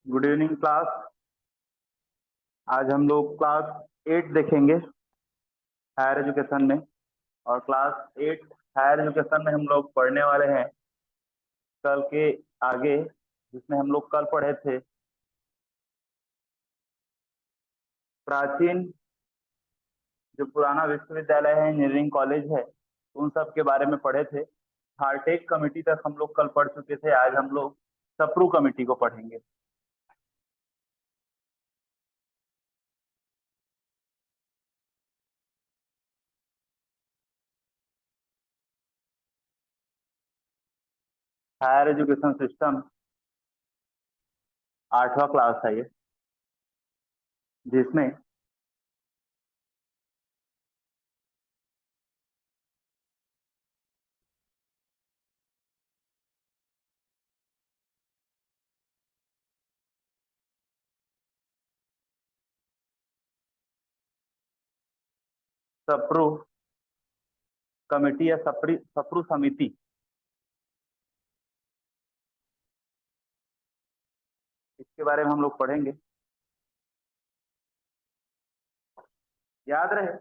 Good evening class. आज हम लोग क्लास 8 देखेंगे हायर एजुकेशन में। और क्लास 8 हायर एजुकेशन में हम लोग पढ़ने वाले हैं कल के आगे, जिसमें हम लोग कल पढ़े थे प्राचीन जो पुराना विश्वविद्यालय है, इंजीनियरिंग कॉलेज है, उन सब के बारे में पढ़े थे। हार्टेक कमेटी तक हम लोग कल पढ़ चुके थे। आज हम लोग सप्रू कमेटी को पढ़ेंगे। हायर एजुकेशन सिस्टम 8वां क्लास है ये, जिसमें सप्रू कमेटी या सप्रू समिति, इसके बारे में हम लोग पढ़ेंगे। याद रहे,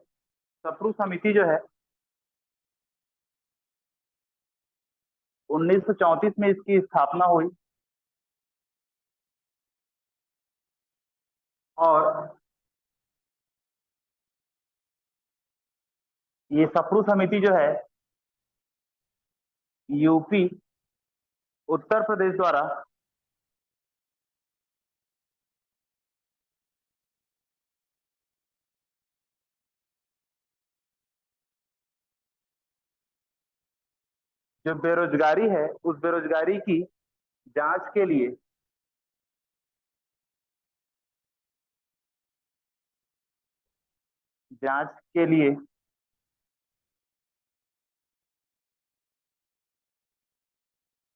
सप्रू समिति जो है 1934 में इसकी स्थापना हुई। और ये सप्रू समिति जो है यूपी, उत्तर प्रदेश द्वारा जो बेरोजगारी है, उस बेरोजगारी की जांच के लिए जांच के लिए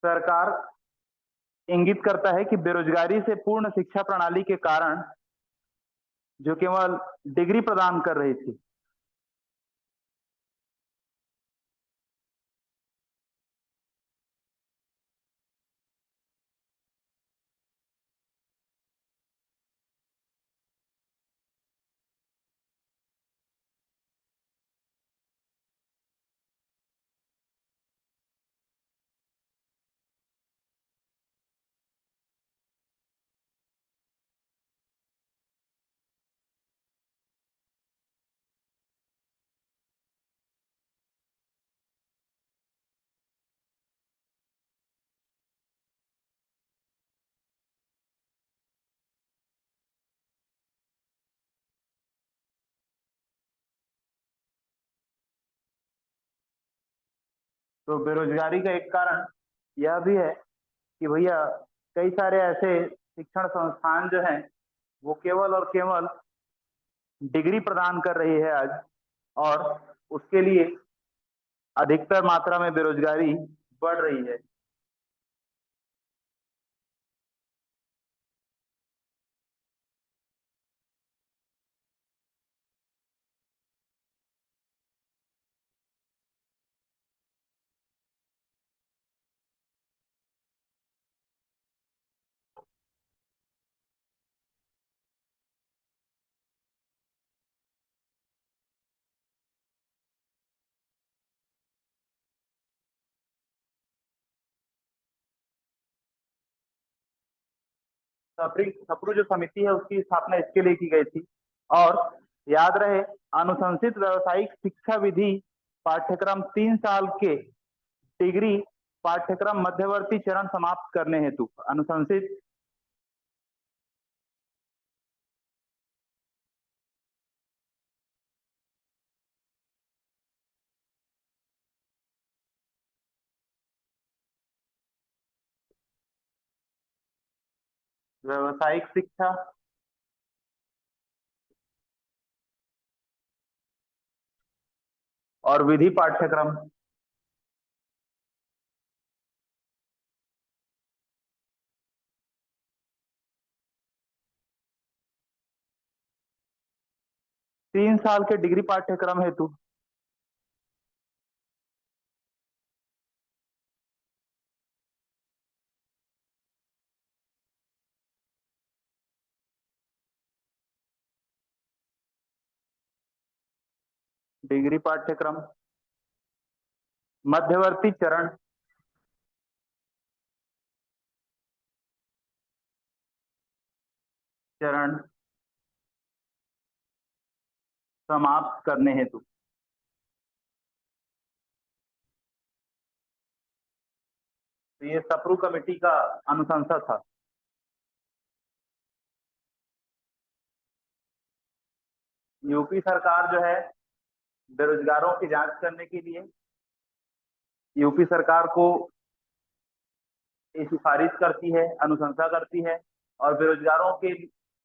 सरकार इंगित करता है कि बेरोजगारी से पूर्ण शिक्षा प्रणाली के कारण जो केवल डिग्री प्रदान कर रही थी, तो बेरोजगारी का एक कारण यह भी है कि भैया कई सारे ऐसे शिक्षण संस्थान जो हैं वो केवल और केवल डिग्री प्रदान कर रही है आज, और उसके लिए अधिकतर मात्रा में बेरोजगारी बढ़ रही है। सप्रू जो समिति है उसकी स्थापना इसके लिए की गई थी। और याद रहे, अनुशंसित व्यावसायिक शिक्षा विधि पाठ्यक्रम 3 साल के डिग्री पाठ्यक्रम मध्यवर्ती चरण समाप्त करने हेतु अनुशंसित व्यावसायिक शिक्षा और विधि पाठ्यक्रम 3 साल के डिग्री पाठ्यक्रम हेतु डिग्री पाठ्यक्रम, मध्यवर्ती चरण, चरण समाप्त करने हेतु। तो ये सप्रू कमेटी का अनुशंसा था। यूपी सरकार जो है बेरोजगारों की जांच करने के लिए यूपी सरकार को ये सिफारिश करती है, अनुशंसा करती है, और बेरोजगारों के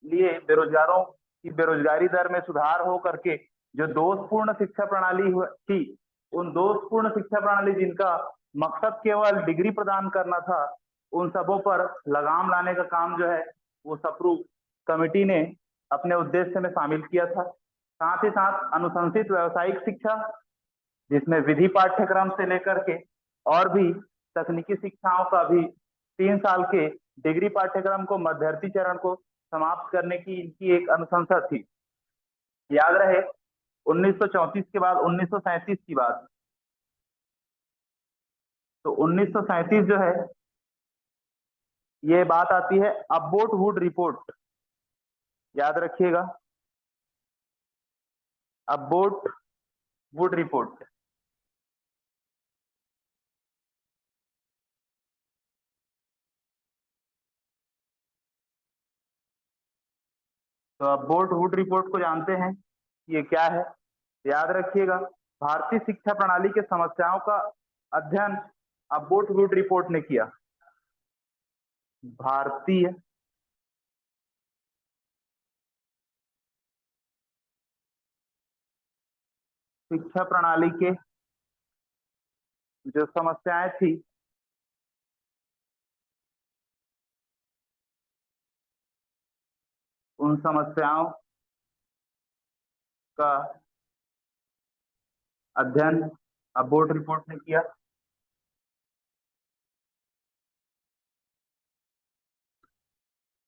लिए बेरोजगारों की बेरोजगारी दर में सुधार हो करके जो दोषपूर्ण शिक्षा प्रणाली थी, उन दोषपूर्ण शिक्षा प्रणाली जिनका मकसद केवल डिग्री प्रदान करना था, उन सबों पर लगाम लाने का काम जो है वो सप्रू कमेटी ने अपने उद्देश्य में शामिल किया था। साथ ही साथ अनुशंसित व्यावसायिक शिक्षा, जिसमें विधि पाठ्यक्रम से लेकर के और भी तकनीकी शिक्षाओं का भी 3 साल के डिग्री पाठ्यक्रम को मध्यवर्ती चरण को समाप्त करने की इनकी एक अनुशंसा थी। याद रहे 1934 के बाद 1937 की बात। तो 1937 जो है ये बात आती है अब्बोट वुड रिपोर्ट, याद रखिएगा, अब्बोट वुड रिपोर्ट। तो अब्बोट वुड रिपोर्ट को जानते हैं ये क्या है। याद रखिएगा, भारतीय शिक्षा प्रणाली के समस्याओं का अध्ययन अब्बोट वुड रिपोर्ट ने किया। भारतीय शिक्षा प्रणाली के जो समस्याएं थी उन समस्याओं का अध्ययन अब्बोट रिपोर्ट ने किया।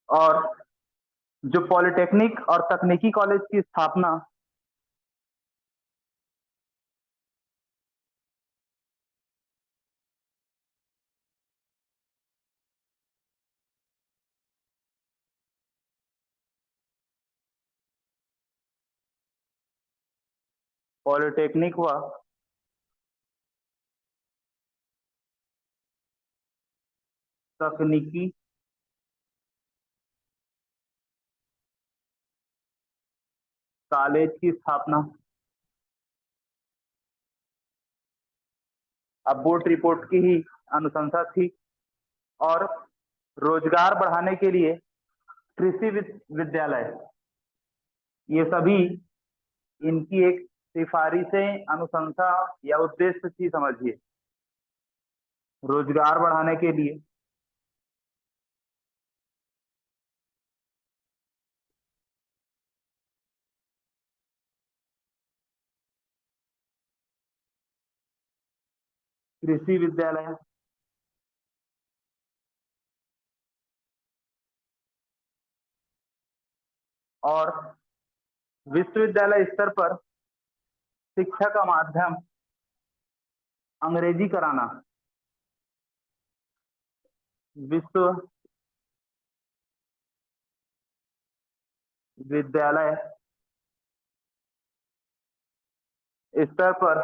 और जो पॉलिटेक्निक और तकनीकी कॉलेज की स्थापना पॉलिटेक्निक व तकनीकी कॉलेज की स्थापना अब्बोट रिपोर्ट की ही अनुशंसा थी। और रोजगार बढ़ाने के लिए कृषि विद्यालय, ये सभी इनकी एक सिफारिशें, अनुशंसा या उद्देश्य थी समझिए। रोजगार बढ़ाने के लिए कृषि विद्यालय, और विश्वविद्यालय स्तर पर शिक्षा का माध्यम अंग्रेजी कराना। विश्वविद्यालय स्तर पर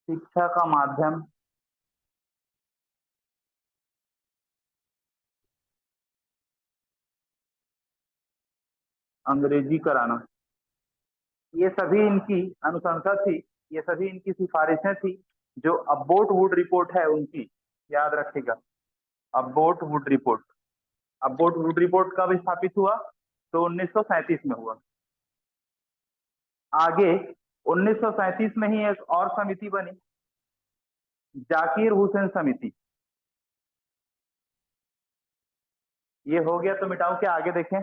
शिक्षा का माध्यम अंग्रेजी कराना, ये सभी इनकी अनुशंसा थी, ये सभी इनकी सिफारिशें थी जो अब्बोट वुड रिपोर्ट है उनकी। याद रखिएगा, अब्बोट वुड रिपोर्ट। अब्बोट वुड रिपोर्ट कब स्थापित हुआ? तो 1937 में हुआ। आगे 1937 में ही एक और समिति बनी, जाकिर हुसैन समिति। ये हो गया, तो मिटाओ क्या आगे देखें।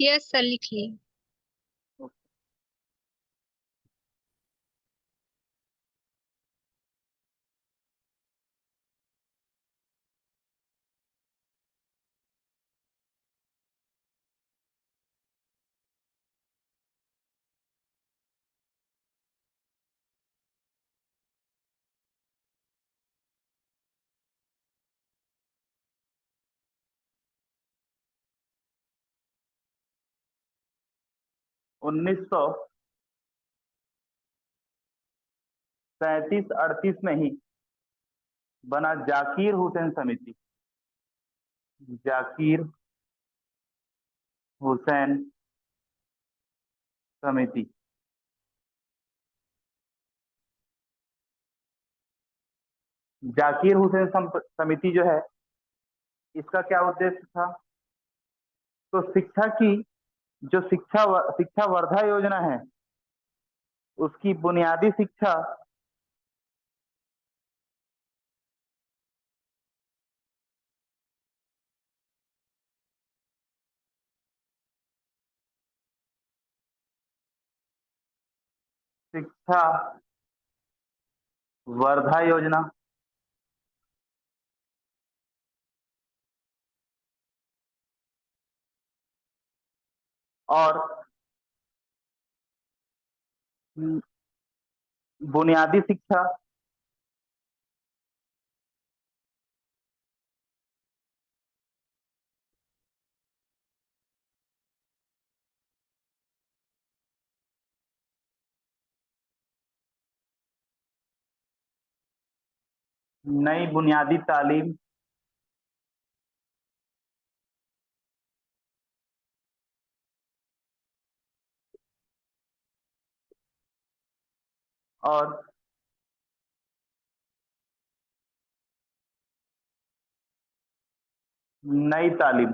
यस सर, लिखिए। 1937 38 में ही बना जाकिर हुसैन समिति। जाकिर हुसैन समिति। जाकिर हुसैन समिति जो है, इसका क्या उद्देश्य था? तो शिक्षा की जो शिक्षा वर्धा योजना है, उसकी बुनियादी शिक्षा शिक्षा वर्धा योजना और बुनियादी शिक्षा नई बुनियादी तालीम और नई तालीम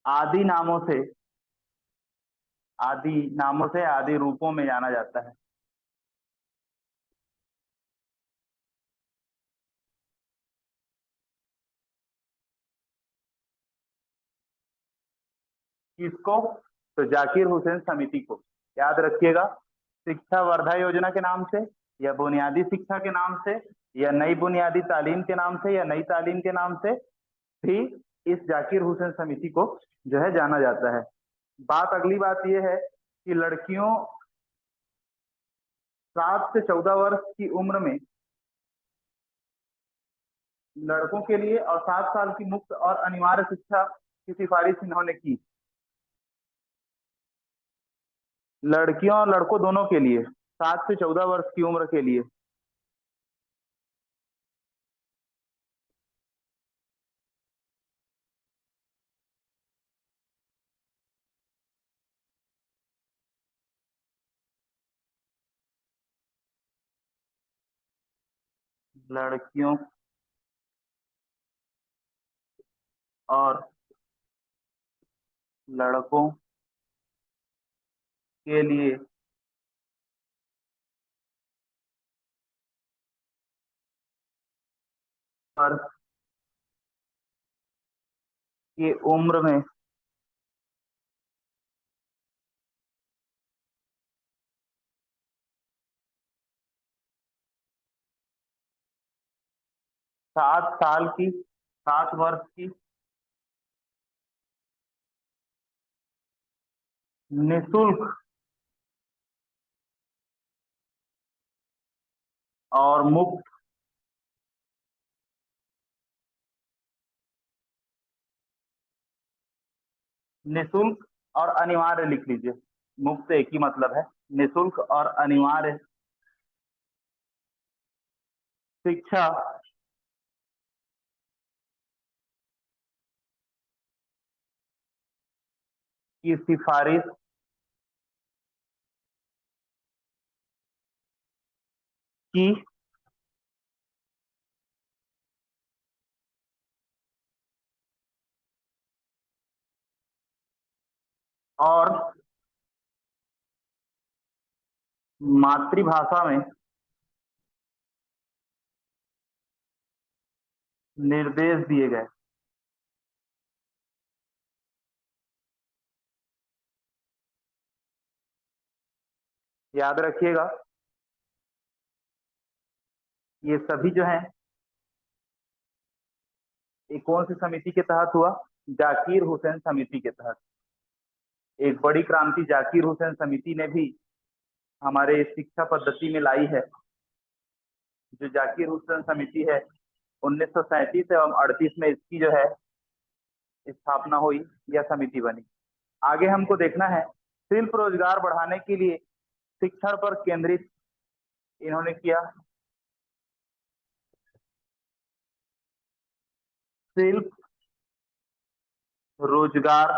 आदि नामों से आदि रूपों में जाना जाता है। किसको? तो जाकिर हुसैन समिति को। याद रखिएगा, शिक्षा वर्धा योजना के नाम से, या बुनियादी शिक्षा के नाम से, या नई बुनियादी तालीम के नाम से, या नई तालीम के नाम से भी इस जाकिर हुसैन समिति को जो है जाना जाता है। अगली बात यह है कि लड़कियों 7 से 14 वर्ष की उम्र में लड़कों के लिए और 7 साल की मुफ्त और अनिवार्य शिक्षा की सिफारिश इन्होंने की। लड़कियों और लड़कों दोनों के लिए 7 से 14 वर्ष की उम्र के लिए लड़कियों और लड़कों के लिए वर्ष की उम्र में 7 साल की 7 वर्ष की निशुल्क और मुफ्त निशुल्क और अनिवार्य लिख लीजिए। मुफ्त एक ही मतलब है, निशुल्क और अनिवार्य शिक्षा की सिफारिश की और मातृभाषा में निर्देश दिए गए। याद रखिएगा, ये सभी जो है ये कौन सी समिति के तहत हुआ? जाकिर हुसैन समिति के तहत। एक बड़ी क्रांति जाकिर हुसैन समिति ने भी हमारे शिक्षा पद्धति में लाई है। जो जाकिर हुसैन समिति है, 1937 एवं 38 में इसकी जो है स्थापना हुई या समिति बनी। आगे हमको देखना है शिल्प रोजगार बढ़ाने के लिए शिक्षण पर केंद्रित इन्होंने किया। शिल्प रोजगार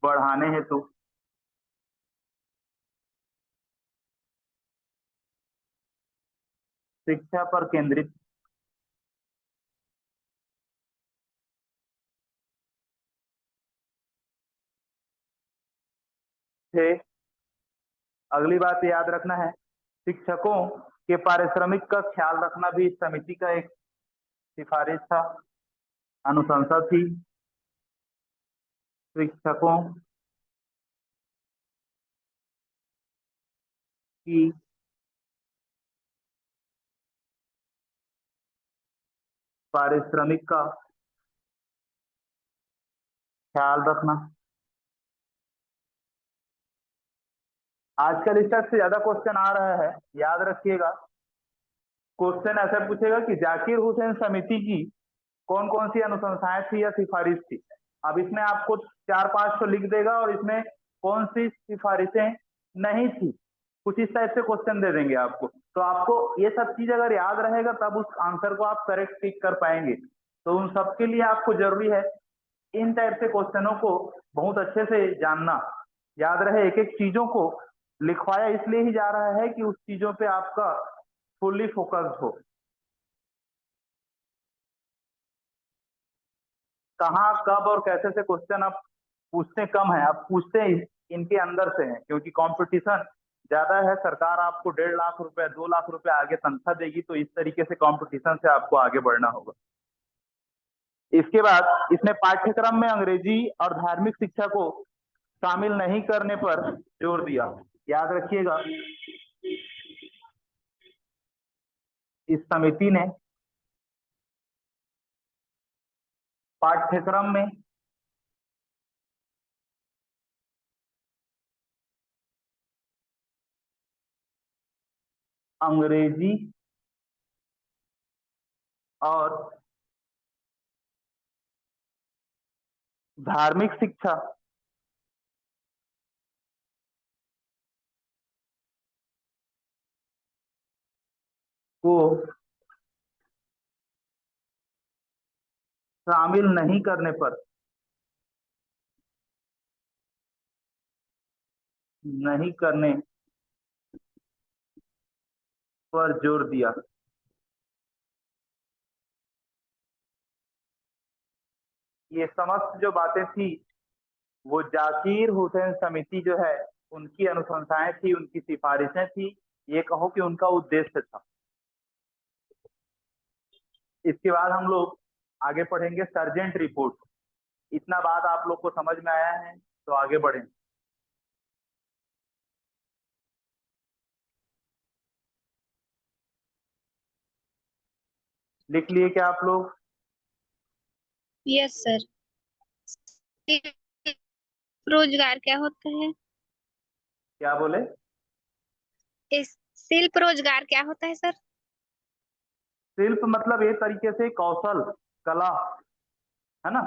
बढ़ाने हेतु शिक्षा पर केंद्रित थे। अगली बात याद रखना है शिक्षकों के पारिश्रमिक का ख्याल रखना भी इस समिति का एक सिफारिश था, अनुशंसा थी। शिक्षकों की पारिश्रमिक का ख्याल रखना। आजकल इसका से ज्यादा क्वेश्चन आ रहा है, याद रखिएगा। क्वेश्चन ऐसा पूछेगा कि जाकिर हुसैन समिति की कौन कौन सी अनुशंसाएं थी या सिफारिश थी। अब इसमें आपको 4-5 तो लिख देगा और इसमें कौन सी सिफारिशें नहीं थी, कुछ इस टाइप से क्वेश्चन दे देंगे आपको। तो आपको ये सब चीज अगर याद रहेगा तब उस आंसर को आप करेक्ट टिक कर पाएंगे। तो उन सबके लिए आपको जरूरी है इन टाइप से क्वेश्चनों को बहुत अच्छे से जानना, याद रहे। एक एक चीजों को लिखवाया इसलिए ही जा रहा है कि उस चीजों पे आपका फुल्ली फोकस्ड हो। कहाँ कब और कैसे से क्वेश्चन आप पूछते कम है, आप पूछते इनके अंदर से हैं, क्योंकि कंपटीशन ज्यादा है। सरकार आपको 1.5 लाख रुपए 2 लाख रुपए आगे तनख्वाह देगी, तो इस तरीके से कंपटीशन से आपको आगे बढ़ना होगा। इसके बाद इसने पाठ्यक्रम में अंग्रेजी और धार्मिक शिक्षा को शामिल नहीं करने पर जोर दिया। याद रखिएगा इस समिति ने पाठ्यक्रम में अंग्रेजी और धार्मिक शिक्षा को शामिल नहीं करने पर नहीं करने पर जोर दिया। ये समस्त जो बातें थी वो जाकिर हुसैन समिति जो है उनकी अनुशंसाएं थी, उनकी सिफारिशें थी, ये कहो कि उनका उद्देश्य था। इसके बाद हम लोग आगे पढ़ेंगे सर्जेंट रिपोर्ट। इतना बात आप लोग को समझ में आया है तो आगे बढ़ें। लिख लिए क्या आप लोग? Yes sir. रोजगार क्या होता है? क्या बोले? इस शिल्प रोजगार क्या होता है सर? शिल्प मतलब एक तरीके से कौशल, कला, है ना।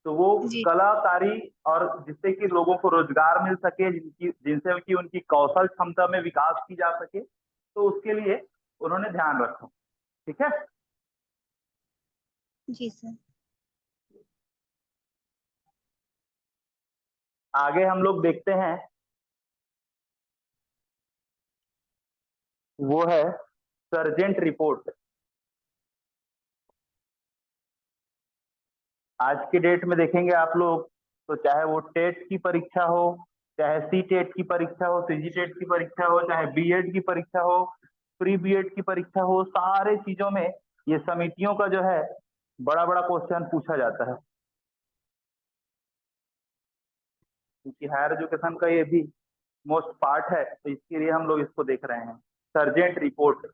तो वो जी। कलाकारी और जिससे कि लोगों को रोजगार मिल सके, जिनसे कि उनकी कौशल क्षमता में विकास की जा सके, तो उसके लिए उन्होंने ध्यान रखा। ठीक है। जी सर। आगे हम लोग देखते हैं वो है सर्जेंट रिपोर्ट। आज के डेट में देखेंगे आप लोग तो चाहे वो टेट की परीक्षा हो, चाहे सी टेट की परीक्षा हो, सीजी टेट की परीक्षा हो, चाहे बीएड की परीक्षा हो, प्री बीएड की परीक्षा हो, सारे चीजों में ये समितियों का जो है बड़ा बड़ा क्वेश्चन पूछा जाता है, क्योंकि हायर एजुकेशन का ये भी मोस्ट पार्ट है। तो इसके लिए हम लोग इसको देख रहे हैं, सर्जेंट रिपोर्ट।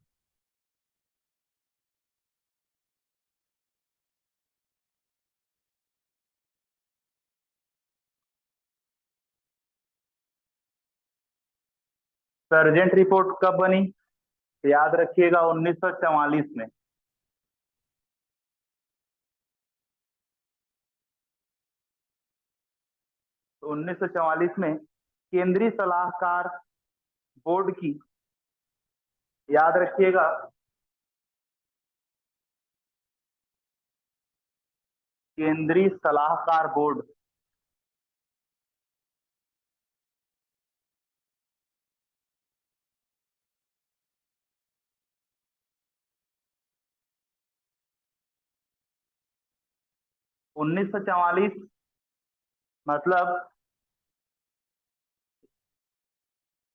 सर्जेंट रिपोर्ट कब बनी? याद रखिएगा 1944 में। तो 1944 में केंद्रीय सलाहकार बोर्ड की, याद रखिएगा, केंद्रीय सलाहकार बोर्ड, उन्नीस सौ 44 मतलब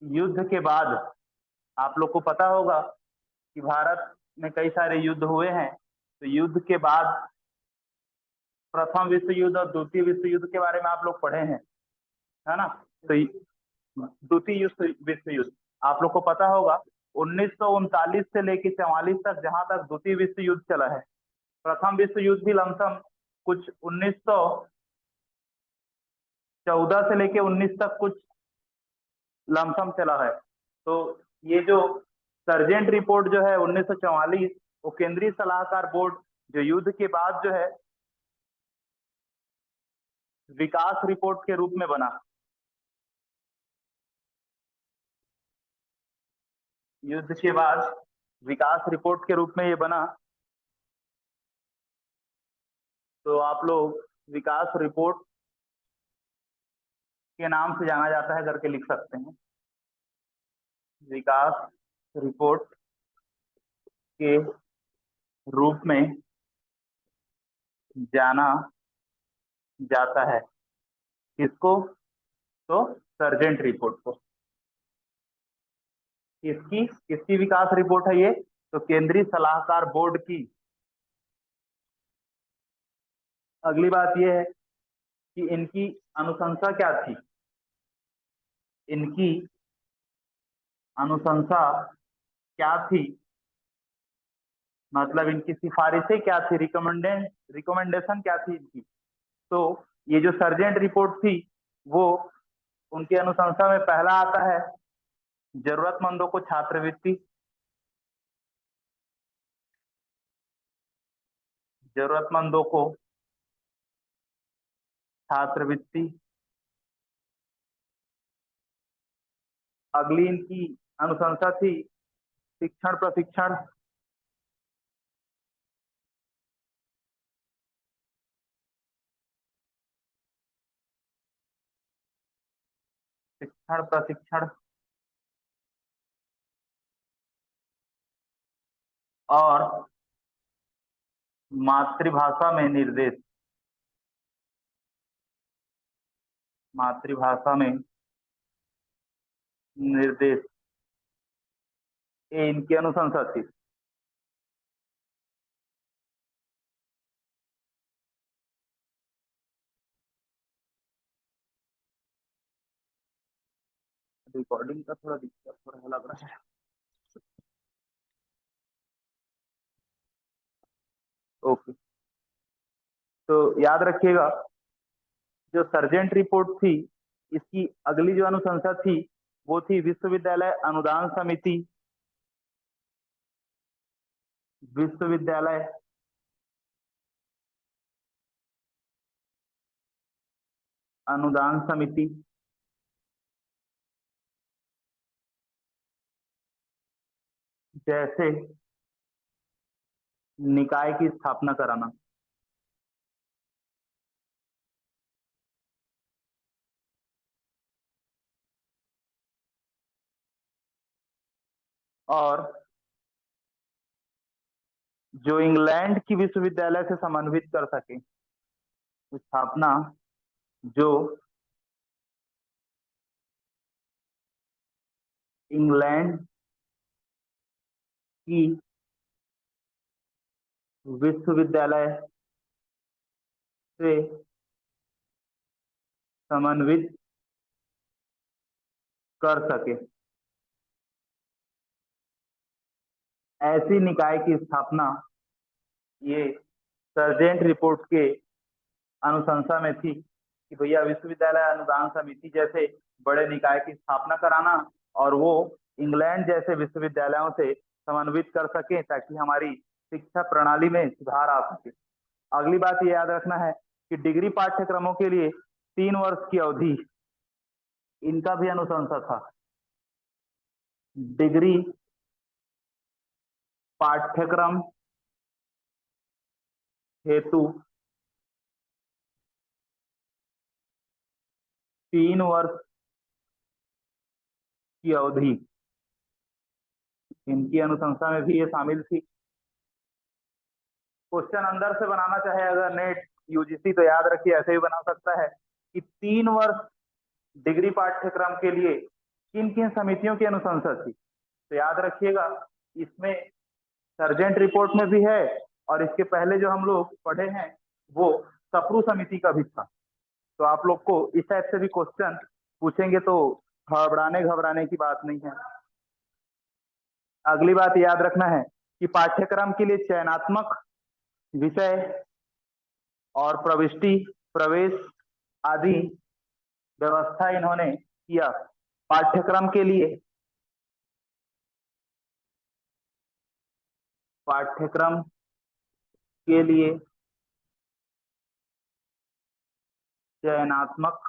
युद्ध के बाद। आप लोग को पता होगा कि भारत में कई सारे युद्ध हुए हैं, तो युद्ध के बाद प्रथम विश्व युद्ध और द्वितीय विश्व युद्ध के बारे में आप लोग पढ़े हैं, है ना। तो द्वितीय विश्व युद्ध आप लोग को पता होगा 1939 से लेकर 44 तक, जहां तक द्वितीय विश्व युद्ध चला है। प्रथम विश्व युद्ध भी लमसम कुछ 1914 से लेकर 19 तक कुछ लमसम चला है। तो ये जो सर्जेंट रिपोर्ट जो है 1944, वो केंद्रीय सलाहकार बोर्ड जो युद्ध के बाद जो है विकास रिपोर्ट के रूप में बना। युद्ध के बाद विकास रिपोर्ट के रूप में ये बना। तो आप लोग विकास रिपोर्ट के नाम से जाना जाता है करके लिख सकते हैं, विकास रिपोर्ट के रूप में जाना जाता है। किसको? तो सर्जेंट रिपोर्ट को। किसकी किसकी विकास रिपोर्ट है ये? तो केंद्रीय सलाहकार बोर्ड की। अगली बात यह है कि इनकी अनुशंसा क्या थी। इनकी अनुशंसा क्या थी, मतलब इनकी सिफारिशें क्या थी, रिकमेंडेशन क्या थी इनकी। तो ये जो सर्जेंट रिपोर्ट थी, वो उनकी अनुशंसा में पहला आता है जरूरतमंदों को छात्रवृत्ति। जरूरतमंदों को छात्रवृत्ति। अगली इनकी अनुशंसा थी शिक्षण प्रशिक्षण। शिक्षण प्रशिक्षण और मातृभाषा में निर्देश। मातृभाषा में निर्देश, ये इनकी अनुशंसा थी। रिकॉर्डिंग का थोड़ा दिक्कत हो रहा लग रहा है। ओके, तो याद रखिएगा जो सर्जेंट रिपोर्ट थी, इसकी अगली जो अनुशंसा थी वो थी विश्वविद्यालय अनुदान समिति। विश्वविद्यालय अनुदान समिति जैसे निकाय की स्थापना कराना। और जो इंग्लैंड की विश्वविद्यालय से समन्वित कर सके, स्थापना जो इंग्लैंड की विश्वविद्यालय से समन्वित कर सके, ऐसी निकाय की स्थापना ये सर्जेंट रिपोर्ट के अनुशंसा में थी कि भैया विश्वविद्यालय अनुदान समिति जैसे बड़े निकाय की स्थापना कराना, और वो इंग्लैंड जैसे विश्वविद्यालयों से समन्वित कर सके ताकि हमारी शिक्षा प्रणाली में सुधार आ सके। अगली बात ये याद रखना है कि डिग्री पाठ्यक्रमों के लिए 3 वर्ष की अवधि, इनका भी अनुशंसा था। डिग्री पाठ्यक्रम हेतु 3 वर्ष की अवधि, इनकी अनुशंसा में भी ये शामिल थी। क्वेश्चन अंदर से बनाना चाहे अगर नेट यूजीसी तो याद रखिए ऐसे ही बना सकता है कि 3 वर्ष डिग्री पाठ्यक्रम के लिए किन किन समितियों की अनुशंसा थी। तो याद रखिएगा इसमें सर्जेंट रिपोर्ट में भी है और इसके पहले जो हम लोग पढ़े हैं वो सप्रू समिति का भी था। तो आप लोग को इस टाइप से भी क्वेश्चन पूछेंगे तो घबराने घबराने की बात नहीं है। अगली बात याद रखना है कि पाठ्यक्रम के लिए चयनात्मक विषय और प्रविष्टि प्रवेश आदि व्यवस्था इन्होंने किया। पाठ्यक्रम के लिए चयनात्मक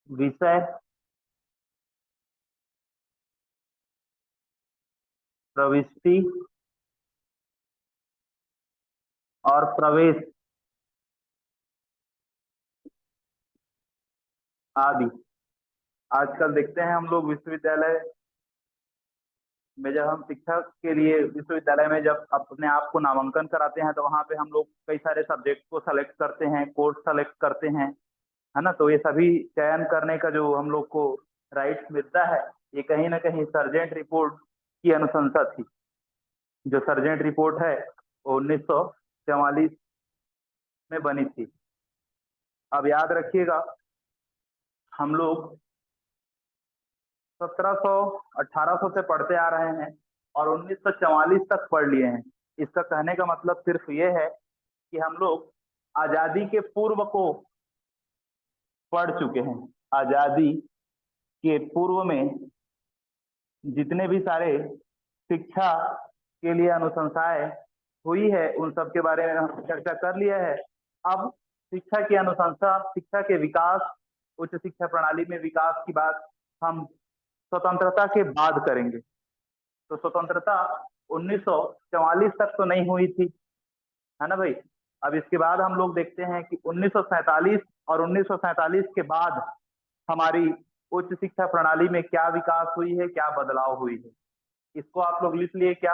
विषय प्रविष्टि और प्रवेश आदि। आजकल देखते हैं हम लोग विश्वविद्यालय में जब हम शिक्षक के लिए विश्वविद्यालय में जब अपने आप को नामांकन कराते हैं तो वहाँ पे हम लोग कई सारे सब्जेक्ट को सेलेक्ट करते हैं, कोर्स सेलेक्ट करते हैं, है ना। तो ये सभी चयन करने का जो हम लोग को राइट्स मिलता है ये कहीं ना कहीं सर्जेंट रिपोर्ट की अनुशंसा थी। जो सर्जेंट रिपोर्ट है वो 1944 में बनी थी। अब याद रखिएगा हम लोग 1700 1800 से पढ़ते आ रहे हैं और 1944 तक पढ़ लिए हैं। इसका कहने का मतलब सिर्फ ये है कि हम लोग आजादी के पूर्व को पढ़ चुके हैं। आजादी के पूर्व में जितने भी सारे शिक्षा के लिए अनुशंसाएं हुई है उन सब के बारे में हम चर्चा कर लिया है। अब शिक्षा की अनुशंसा, शिक्षा के विकास, उच्च शिक्षा प्रणाली में विकास की बात हम स्वतंत्रता के बाद करेंगे। तो स्वतंत्रता 1944 तक तो नहीं हुई थी, है ना भाई। अब इसके बाद हम लोग देखते हैं कि 1947 और 1947 के बाद हमारी उच्च शिक्षा प्रणाली में क्या विकास हुई है, क्या बदलाव हुई है। इसको आप लोग लिख लिए क्या?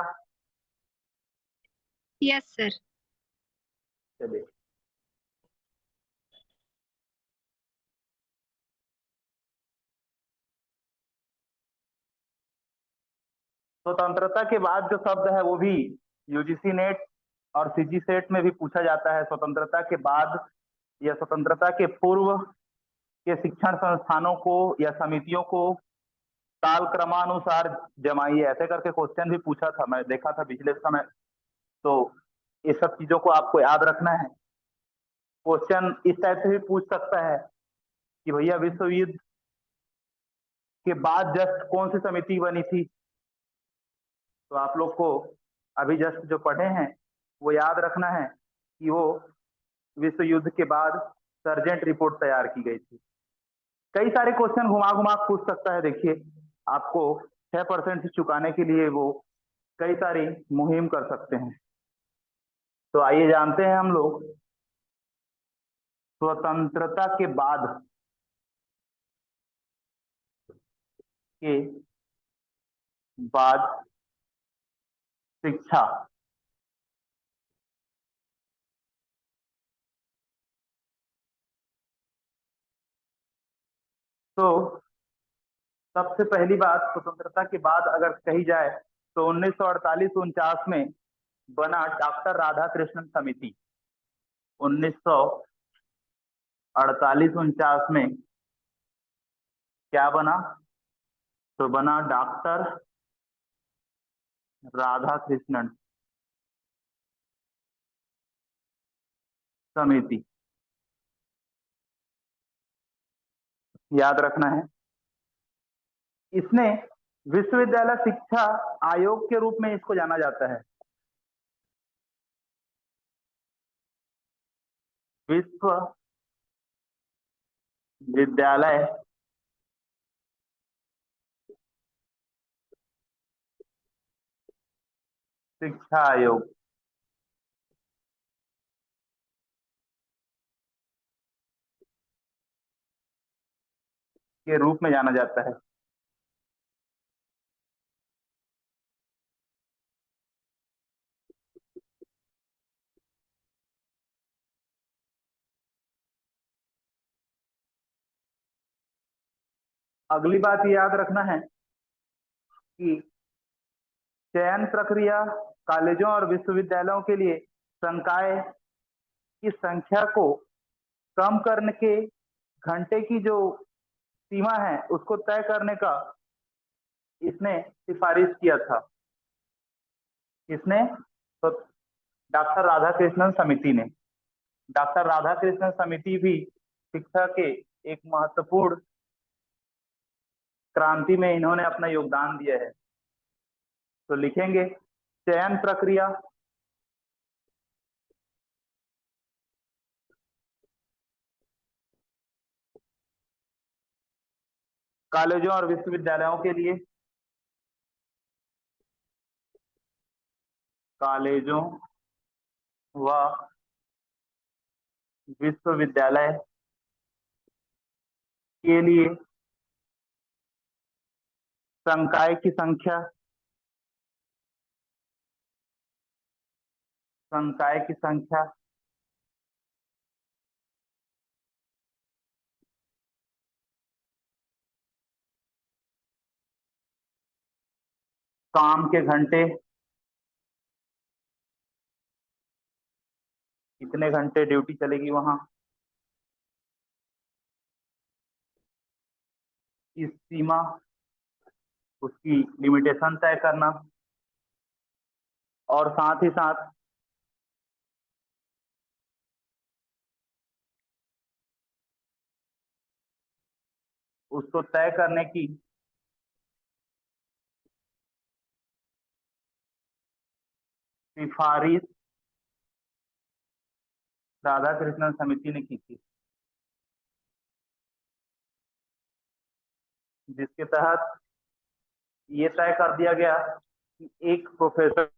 Yes sir. चलिए स्वतंत्रता के बाद जो शब्द है वो भी यूजीसी नेट और सीजी सेट में भी पूछा जाता है। स्वतंत्रता के बाद या स्वतंत्रता के पूर्व के शिक्षण संस्थानों को या समितियों को काल क्रमानुसार जमाइए, ऐसे करके क्वेश्चन भी पूछा था, मैं देखा था पिछले समय। तो ये सब चीजों को आपको याद रखना है। क्वेश्चन इस टाइप से भी पूछ सकता है कि भैया विश्व युद्ध के बाद जस्ट कौन सी समिति बनी थी। तो आप लोग को अभी जस्ट जो पढ़े हैं वो याद रखना है कि वो विश्व युद्ध के बाद सर्जेंट रिपोर्ट तैयार की गई थी। कई सारे क्वेश्चन घुमा घुमा पूछ सकता है। देखिए आपको 6% से चुकाने के लिए वो कई सारी मुहिम कर सकते हैं। तो आइए जानते हैं हम लोग स्वतंत्रता के बाद शिक्षा। तो सबसे पहली बात स्वतंत्रता के बाद अगर कही जाए तो 1948-49 में बना डॉक्टर राधाकृष्णन समिति। 1948-49 में क्या बना? तो बना डॉक्टर राधाकृष्णन समिति। याद रखना है इसने विश्वविद्यालय शिक्षा आयोग के रूप में इसको जाना जाता है। विश्व विद्यालय शिक्षा आयोग के रूप में जाना जाता है। अगली बात ये याद रखना है कि चयन प्रक्रिया कॉलेजों और विश्वविद्यालयों के लिए संकाय की संख्या को कम करने के घंटे की जो सीमा है उसको तय करने का इसने सिफारिश किया था। इसने तो डॉक्टर राधाकृष्णन समिति ने। डॉक्टर राधाकृष्णन समिति भी शिक्षा के एक महत्वपूर्ण क्रांति में इन्होंने अपना योगदान दिया है। तो लिखेंगे चयन प्रक्रिया कॉलेजों और विश्वविद्यालयों के लिए, कॉलेजों व विश्वविद्यालय के लिए संकाय की संख्या, संकाय की संख्या काम के घंटे, कितने घंटे ड्यूटी चलेगी वहां, इस सीमा, उसकी लिमिटेशन तय करना और साथ ही साथ उसको तय करने की सिफारिश राधाकृष्णन समिति ने की थी, जिसके तहत ये तय कर दिया गया कि एक प्रोफेसर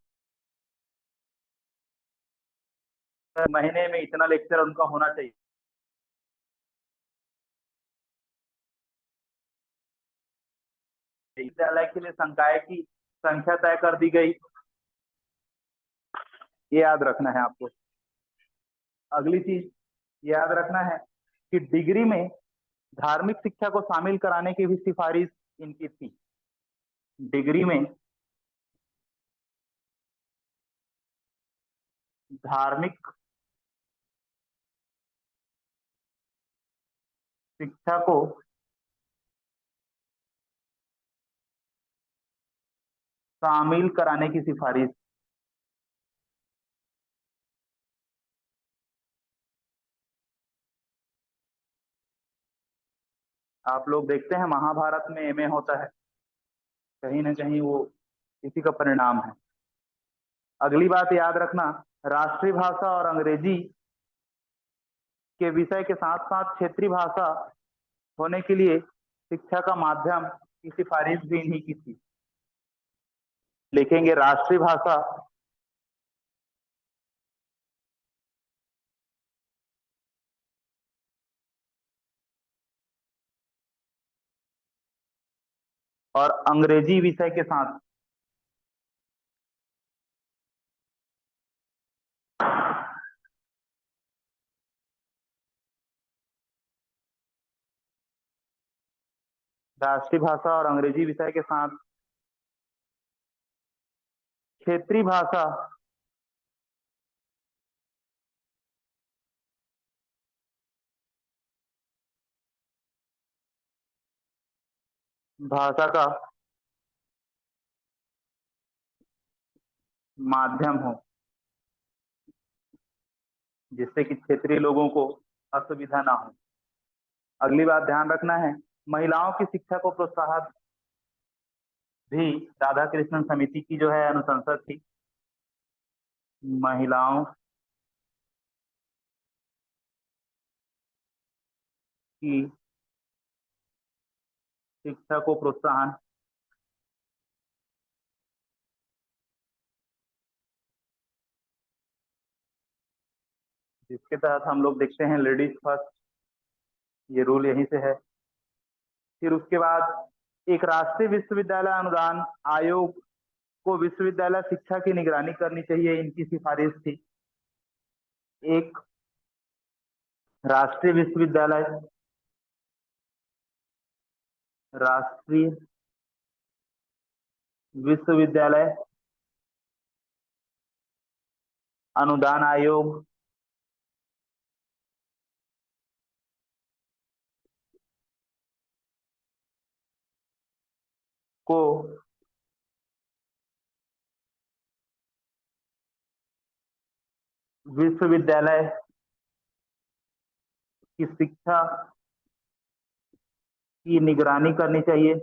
महीने में इतना लेक्चर उनका होना चाहिए। विद्यालय के लिए संकाय की संख्या तय कर दी गई, ये याद रखना है आपको। अगली चीज याद रखना है कि डिग्री में धार्मिक शिक्षा को शामिल कराने की भी सिफारिश इनकी थी। डिग्री में धार्मिक शिक्षा को शामिल कराने की सिफारिश आप लोग देखते हैं महाभारत में एमए होता है, कहीं ना कहीं वो इसी का परिणाम है। अगली बात याद रखना, राष्ट्रीय भाषा और अंग्रेजी के विषय के साथ साथ क्षेत्रीय भाषा होने के लिए शिक्षा का माध्यम की सिफारिश भी इन्हीं की थी। लिखेंगे राष्ट्रीय भाषा और अंग्रेजी विषय के साथ राष्ट्रीय भाषा और अंग्रेजी विषय के साथ क्षेत्रीय भाषा भाषा का माध्यम हो, जिससे कि क्षेत्रीय लोगों को असुविधा ना हो। अगली बात ध्यान रखना है, महिलाओं की शिक्षा को प्रोत्साहन भी राधा कृष्णन समिति की जो है अनुशंसा थी। महिलाओं की शिक्षा को प्रोत्साहन, जिसके तहत हम लोग देखते हैं लेडीज फर्स्ट, ये रूल यहीं से है। फिर उसके बाद एक राष्ट्रीय विश्वविद्यालय अनुदान आयोग को विश्वविद्यालय शिक्षा की निगरानी करनी चाहिए, इनकी सिफारिश थी। एक राष्ट्रीय विश्वविद्यालय, राष्ट्रीय विश्वविद्यालय अनुदान आयोग को विश्वविद्यालय की शिक्षा की निगरानी करनी चाहिए।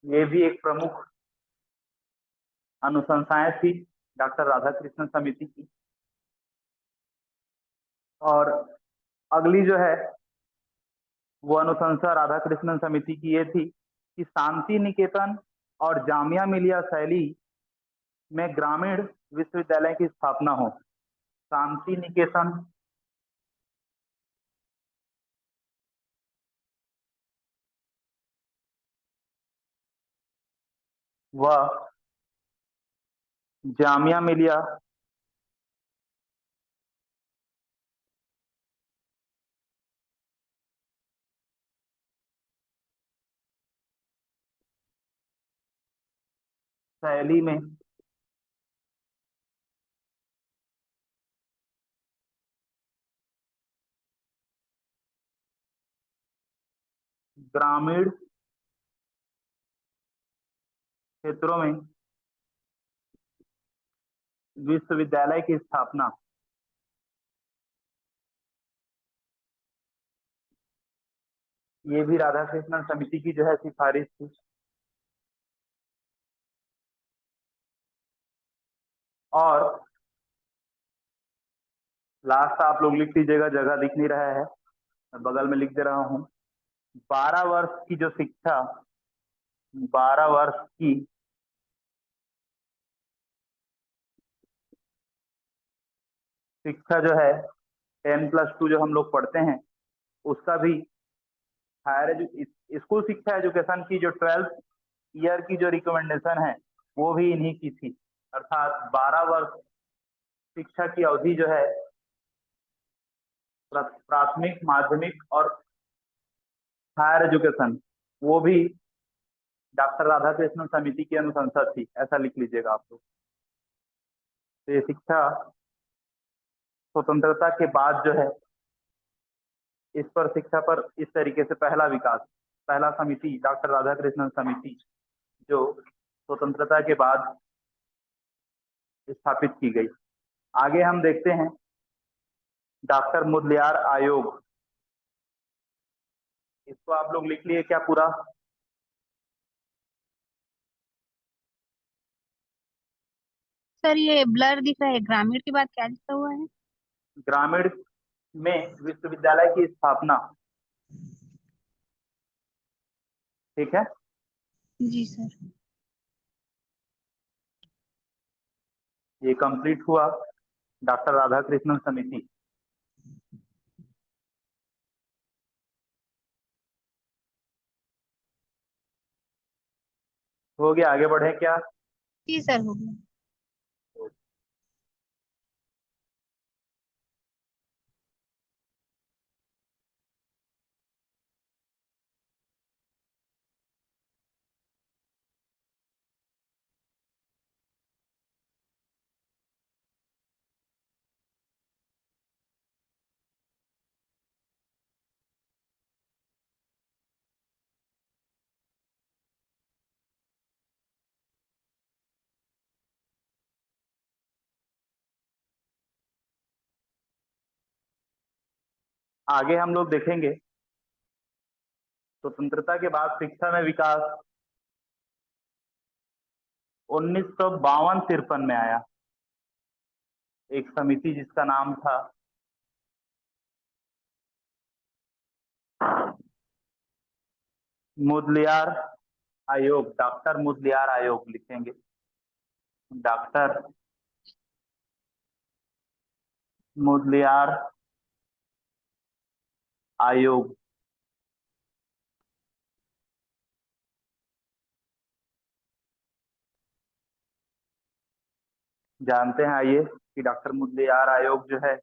ये भी एक प्रमुख अनुशंसाएं थी डॉक्टर राधाकृष्णन समिति की। और अगली जो है वो अनुशंसा राधाकृष्णन समिति की ये थी कि शांति निकेतन और जामिया मिलिया शैली में ग्रामीण विश्वविद्यालय की स्थापना हो। शांति निकेतन व जामिया मिलिया शैली में ग्रामीण क्षेत्रों में विश्वविद्यालय की स्थापना, ये भी राधाकृष्णन समिति की जो है सिफारिश थी। और लास्ट आप लोग लिख लीजिएगा, जगह दिख नहीं रहा है, मैं बगल में लिख दे रहा हूँ। 12 वर्ष की जो शिक्षा, 12 वर्ष की शिक्षा जो है 10+2 जो हम लोग पढ़ते हैं, उसका भी हायर स्कूल शिक्षा एजुकेशन की जो 12th ईयर की जो रिकमेंडेशन है वो भी इन्हीं की थी। अर्थात 12 वर्ष शिक्षा की अवधि जो है प्राथमिक, माध्यमिक और हायर एजुकेशन, वो भी डॉक्टर राधाकृष्णन समिति की अनुशंसा थी, ऐसा लिख लीजिएगा आप लोग। तो ये शिक्षा स्वतंत्रता के बाद जो है इस पर शिक्षा पर इस तरीके से पहला विकास, पहला समिति डॉक्टर राधाकृष्णन समिति जो स्वतंत्रता के बाद स्थापित की गई। आगे हम देखते हैं डॉक्टर मुदलियार आयोग, इसको आप लोग लिख लिए क्या पूरा? सर ये ब्लर दिख रहा है, ग्रामीण के बाद क्या लिखा हुआ है? ग्रामीण में विश्वविद्यालय की स्थापना, ठीक है। जी सर। ये कंप्लीट हुआ डॉक्टर राधाकृष्णन समिति। हो गया, आगे बढ़े क्या? जी सर, हो गया। आगे हम लोग देखेंगे स्वतंत्रता के बाद शिक्षा में विकास, 1952-53 में आया, एक समिति जिसका नाम था मुदलियार आयोग, डॉक्टर मुदलियार आयोग लिखेंगे, डॉक्टर मुदलियार आयोग। जानते हैं आइए कि डॉक्टर मुदलियार आयोग जो है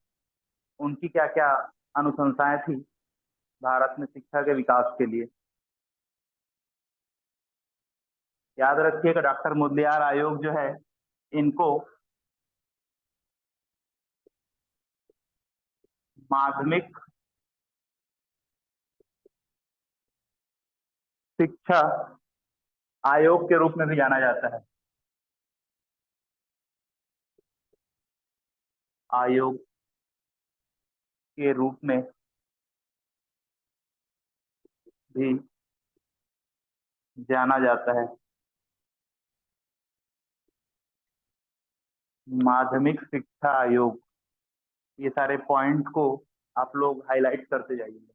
उनकी क्या क्या अनुशंसाएं थी भारत में शिक्षा के विकास के लिए। याद रखिएगा डॉक्टर मुदलियार आयोग जो है, इनको माध्यमिक शिक्षा आयोग के रूप में भी जाना जाता है, आयोग के रूप में भी जाना जाता है। माध्यमिक शिक्षा आयोग, ये सारे पॉइंट को आप लोग हाईलाइट करते जाइए।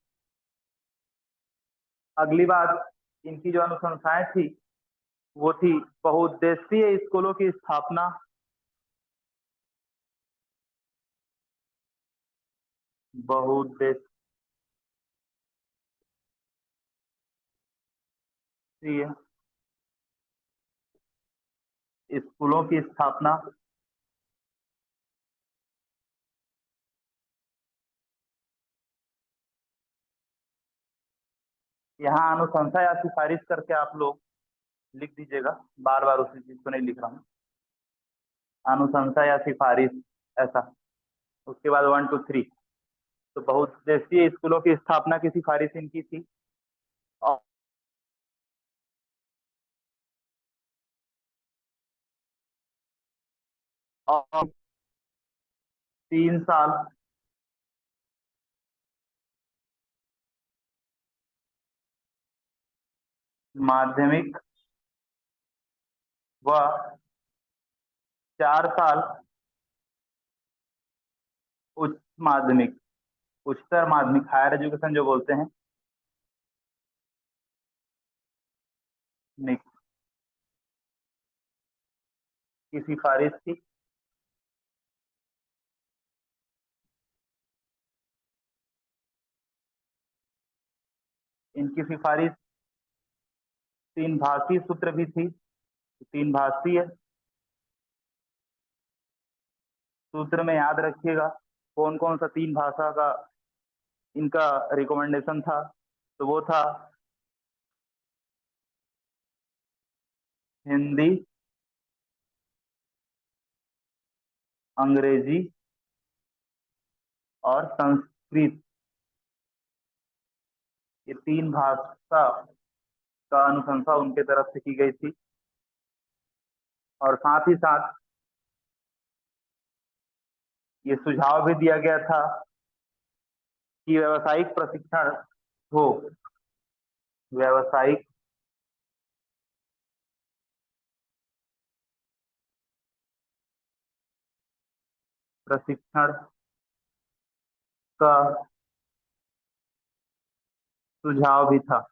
अगली बात, इनकी जो अनुशंसाएं थी वो थी बहुउद्देशीय स्कूलों की स्थापना, बहुउद्देशीय स्कूलों की स्थापना, यहाँ अनुशंसा या सिफारिश करके आप लोग लिख दीजिएगा, बार बार उसी चीज को नहीं लिख रहा हूँ, अनुशंसा या सिफारिश ऐसा। उसके बाद 1 2 3, तो बहुउद्देशीय स्कूलों की स्थापना की सिफारिश इनकी थी। और 3 साल माध्यमिक व 4 साल उच्च माध्यमिक, उच्चतर माध्यमिक, हायर एजुकेशन जो बोलते हैं, निक की सिफारिश थी। इनकी सिफारिश 3 भाषी सूत्र भी थी, 3 भाषीय सूत्र में याद रखिएगा कौन कौन सा 3 भाषा का इनका रिकमेंडेशन था। तो वो था हिंदी, अंग्रेजी और संस्कृत, ये 3 भाषा का अनुशंसा उनके तरफ से की गई थी। और साथ ही साथ ये सुझाव भी दिया गया था कि व्यावसायिक प्रशिक्षण हो, व्यावसायिक प्रशिक्षण का सुझाव भी था।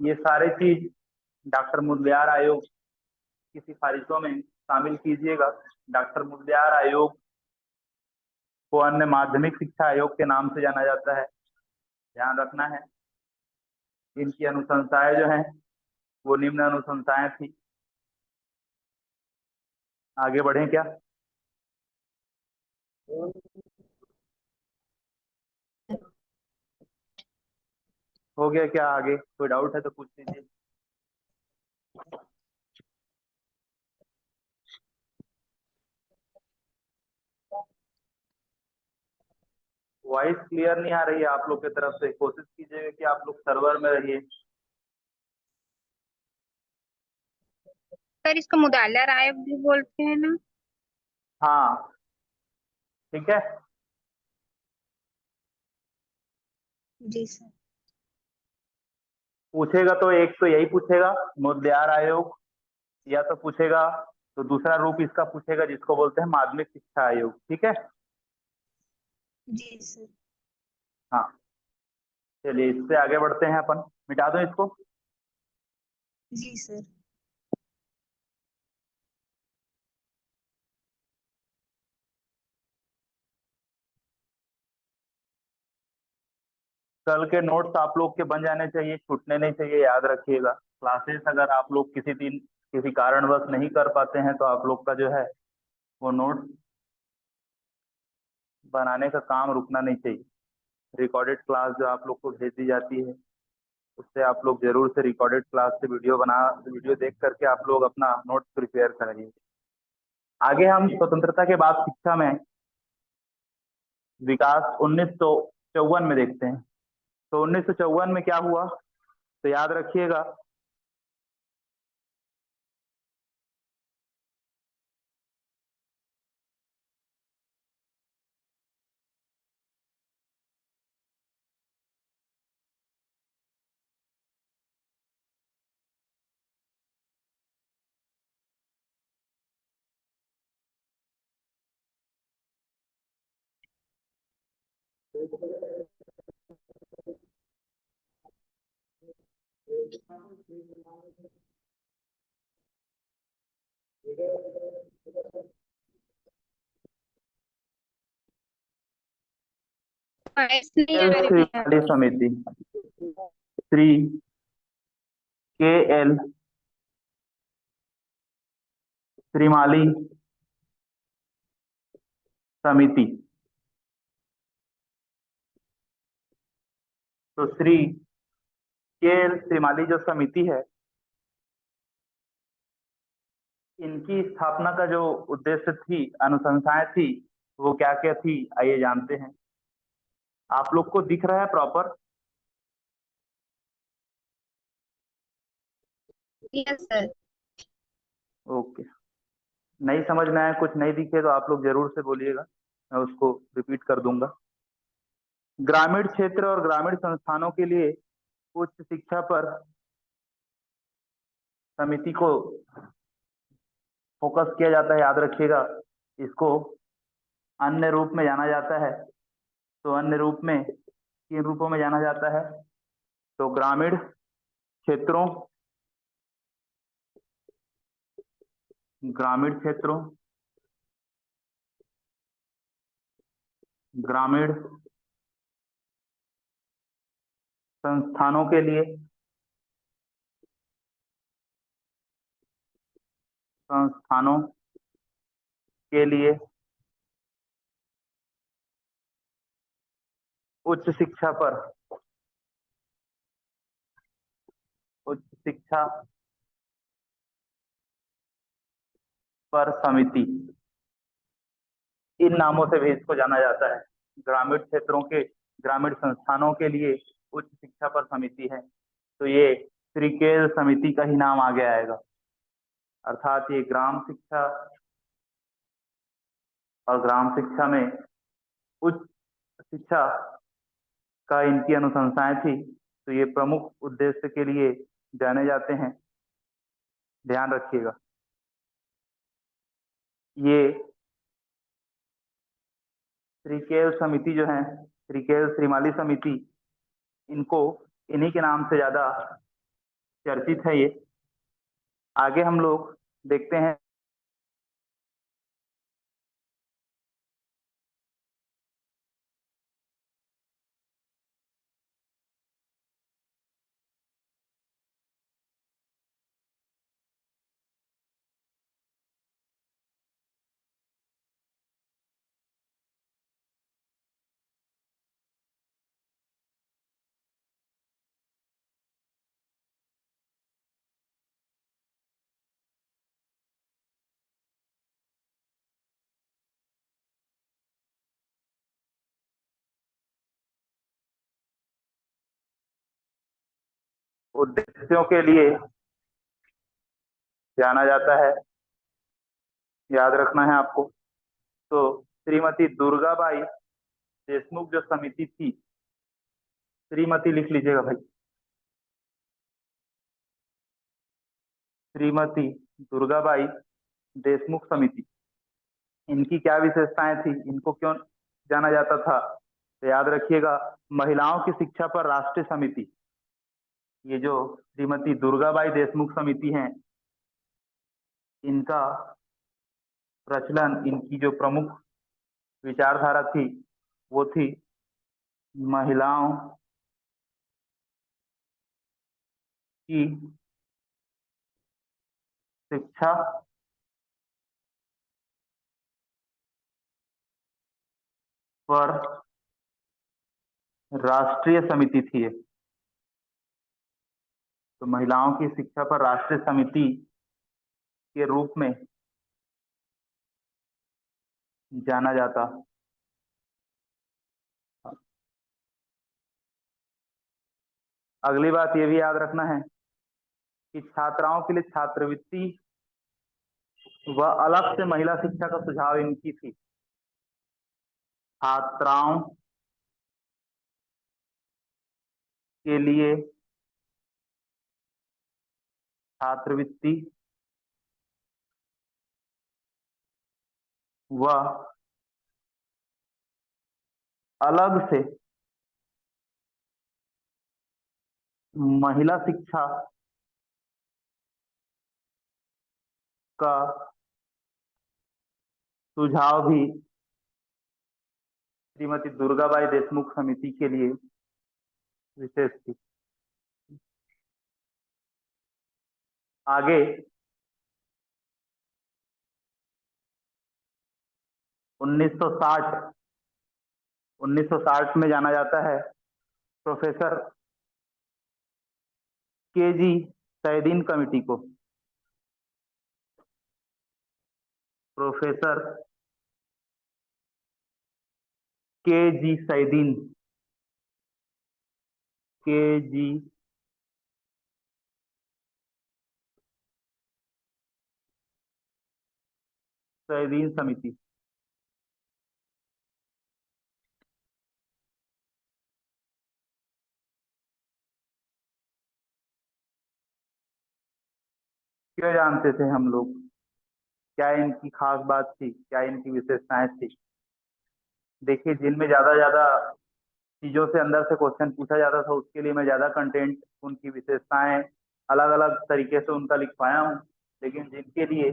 ये सारे चीज डॉक्टर मुदलियार आयोग की सिफारिशों में शामिल कीजिएगा। डॉक्टर मुदलियार आयोग को अन्य माध्यमिक शिक्षा आयोग के नाम से जाना जाता है, ध्यान रखना है। इनकी अनुशंसाएं जो हैं वो निम्न अनुशंसाएं थी। आगे बढ़े क्या? हो गया क्या? आगे कोई डाउट है तो पूछ लीजिए। वॉइस क्लियर नहीं आ रही है आप लोग की तरफ से, कोशिश कीजिएगा कि आप लोग सर्वर में रहिए। सर इसको मुदलियार आयोग भी बोलते हैं ना? हाँ ठीक है। जी सर। पूछेगा तो एक तो यही पूछेगा, मुद्लियार आयोग, या तो पूछेगा तो दूसरा रूप इसका पूछेगा जिसको बोलते हैं माध्यमिक शिक्षा आयोग। ठीक है। जी सर। हाँ, चलिए इससे आगे बढ़ते हैं अपन। मिटा दो इसको। जी सर। कल के नोट्स आप लोग के बन जाने चाहिए, छूटने नहीं चाहिए, याद रखिएगा। क्लासेस अगर आप लोग किसी दिन किसी कारणवश नहीं कर पाते हैं तो आप लोग का जो है वो नोट्स बनाने का काम रुकना नहीं चाहिए। रिकॉर्डेड क्लास जो आप लोग को भेज दी जाती है उससे आप लोग जरूर से रिकॉर्डेड क्लास से वीडियो देख करके आप लोग अपना नोट्स प्रिपेयर करिए। आगे हम स्वतंत्रता के बाद शिक्षा में विकास 1954 में देखते हैं। तो 1954 में क्या हुआ, तो याद रखिएगा। वॉइस नहीं आ रही है श्रीमाली आपकी। समिति, श्री के एल श्रीमाली समिति। तो श्री के एल श्रीमाली जो समिति है, इनकी स्थापना का जो उद्देश्य थी, अनुशंसाएं थी, वो क्या क्या थी आइए जानते हैं। आप लोग को दिख रहा है प्रॉपर? Yes sir. ओके। नहीं समझ में आया, कुछ नहीं दिखे तो आप लोग जरूर से बोलिएगा, मैं उसको रिपीट कर दूंगा। ग्रामीण क्षेत्र और ग्रामीण संस्थानों के लिए उच्च शिक्षा पर समिति को फोकस किया जाता है, याद रखिएगा। इसको अन्य रूप में जाना जाता है। तो अन्य रूप में किन रूपों में जाना जाता है, तो ग्रामीण क्षेत्रों, ग्रामीण क्षेत्रों, ग्रामीण संस्थानों के लिए, संस्थानों के लिए उच्च शिक्षा पर, उच्च शिक्षा पर समिति, इन नामों से भी इसको जाना जाता है। ग्रामीण क्षेत्रों के, ग्रामीण संस्थानों के लिए उच्च शिक्षा पर समिति है, तो ये त्रिकेल समिति का ही नाम आगे आएगा। अर्थात ये ग्राम शिक्षा और ग्राम शिक्षा में उच्च शिक्षा का इनकी अनुशंसाएं थी, तो ये प्रमुख उद्देश्य के लिए जाने जाते हैं, ध्यान रखिएगा। ये त्रिकेल समिति जो है, त्रिकेल श्रीमाली समिति, इनको इन्हीं के नाम से ज्यादा चर्चित है ये। आगे हम लोग देखते हैं उद्देश्यों के लिए जाना जाता है, याद रखना है आपको। तो श्रीमती दुर्गाबाई देशमुख जो समिति थी, श्रीमती लिख लीजिएगा भाई, श्रीमती दुर्गाबाई देशमुख समिति। इनकी क्या विशेषताएं थी, इनको क्यों जाना जाता था? तो याद रखिएगा, महिलाओं की शिक्षा पर राष्ट्रीय समिति। ये जो श्रीमती दुर्गाबाई देशमुख समिति है, इनका प्रचलन, इनकी जो प्रमुख विचारधारा थी वो थी महिलाओं की शिक्षा पर राष्ट्रीय समिति थी। तो महिलाओं की शिक्षा पर राष्ट्रीय समिति के रूप में जाना जाता। अगली बात ये भी याद रखना है कि छात्राओं के लिए छात्रवृत्ति व अलग से महिला शिक्षा का सुझाव इनकी थी। छात्राओं के लिए छात्रवृत्ति व अलग से महिला शिक्षा का सुझाव भी श्रीमती दुर्गाबाई देशमुख समिति के लिए विशेष थी। आगे 1960 में जाना जाता है प्रोफेसर के जी सैदीन कमेटी को। प्रोफेसर के जी सैदीन, के जी सैदीन समिति। क्यों जानते थे हम लोग? क्या इनकी खास बात थी, क्या इनकी विशेषताएं थी? देखिए, जिनमें ज्यादा ज्यादा चीजों से अंदर से क्वेश्चन पूछा जाता था, उसके लिए मैं ज्यादा कंटेंट, उनकी विशेषताएं अलग अलग तरीके से उनका लिखवाया हूँ। लेकिन जिनके लिए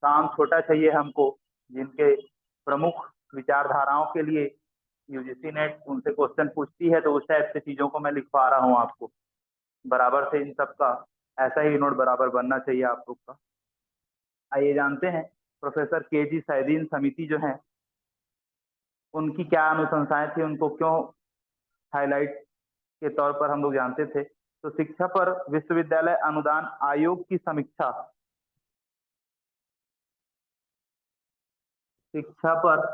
काम छोटा चाहिए हमको, जिनके प्रमुख विचारधाराओं के लिए यूजीसी नेट उनसे क्वेश्चन पूछती है, तो उस टाइप से चीजों को मैं लिखवा रहा हूँ आपको। बराबर से इन सबका ऐसा ही नोट बराबर बनना चाहिए आप लोग का। आइए जानते हैं प्रोफेसर के जी सैदीन समिति जो है, उनकी क्या अनुशंसाएं थी, उनको क्यों हाईलाइट के तौर पर हम लोग जानते थे। तो शिक्षा पर विश्वविद्यालय अनुदान आयोग की समीक्षा, शिक्षा पर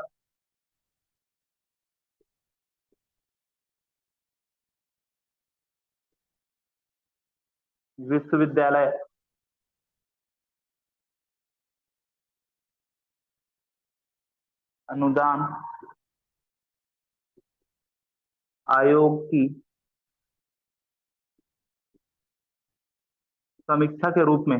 विश्वविद्यालय अनुदान आयोग की समीक्षा के रूप में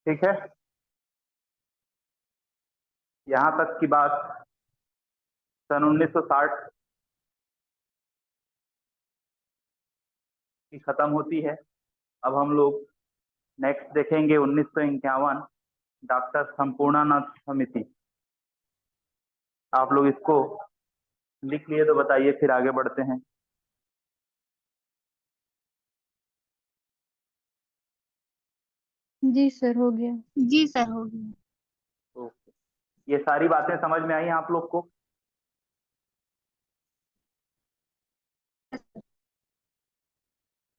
ठीक है। यहां तक की बात सन 1960 की खत्म होती है। अब हम लोग नेक्स्ट देखेंगे 1951, डॉक्टर संपूर्णानंद समिति। आप लोग इसको लिख लिए तो बताइए, फिर आगे बढ़ते हैं। जी सर, हो गया। जी सर, हो गया। तो ये सारी बातें समझ में आई आप लोग को?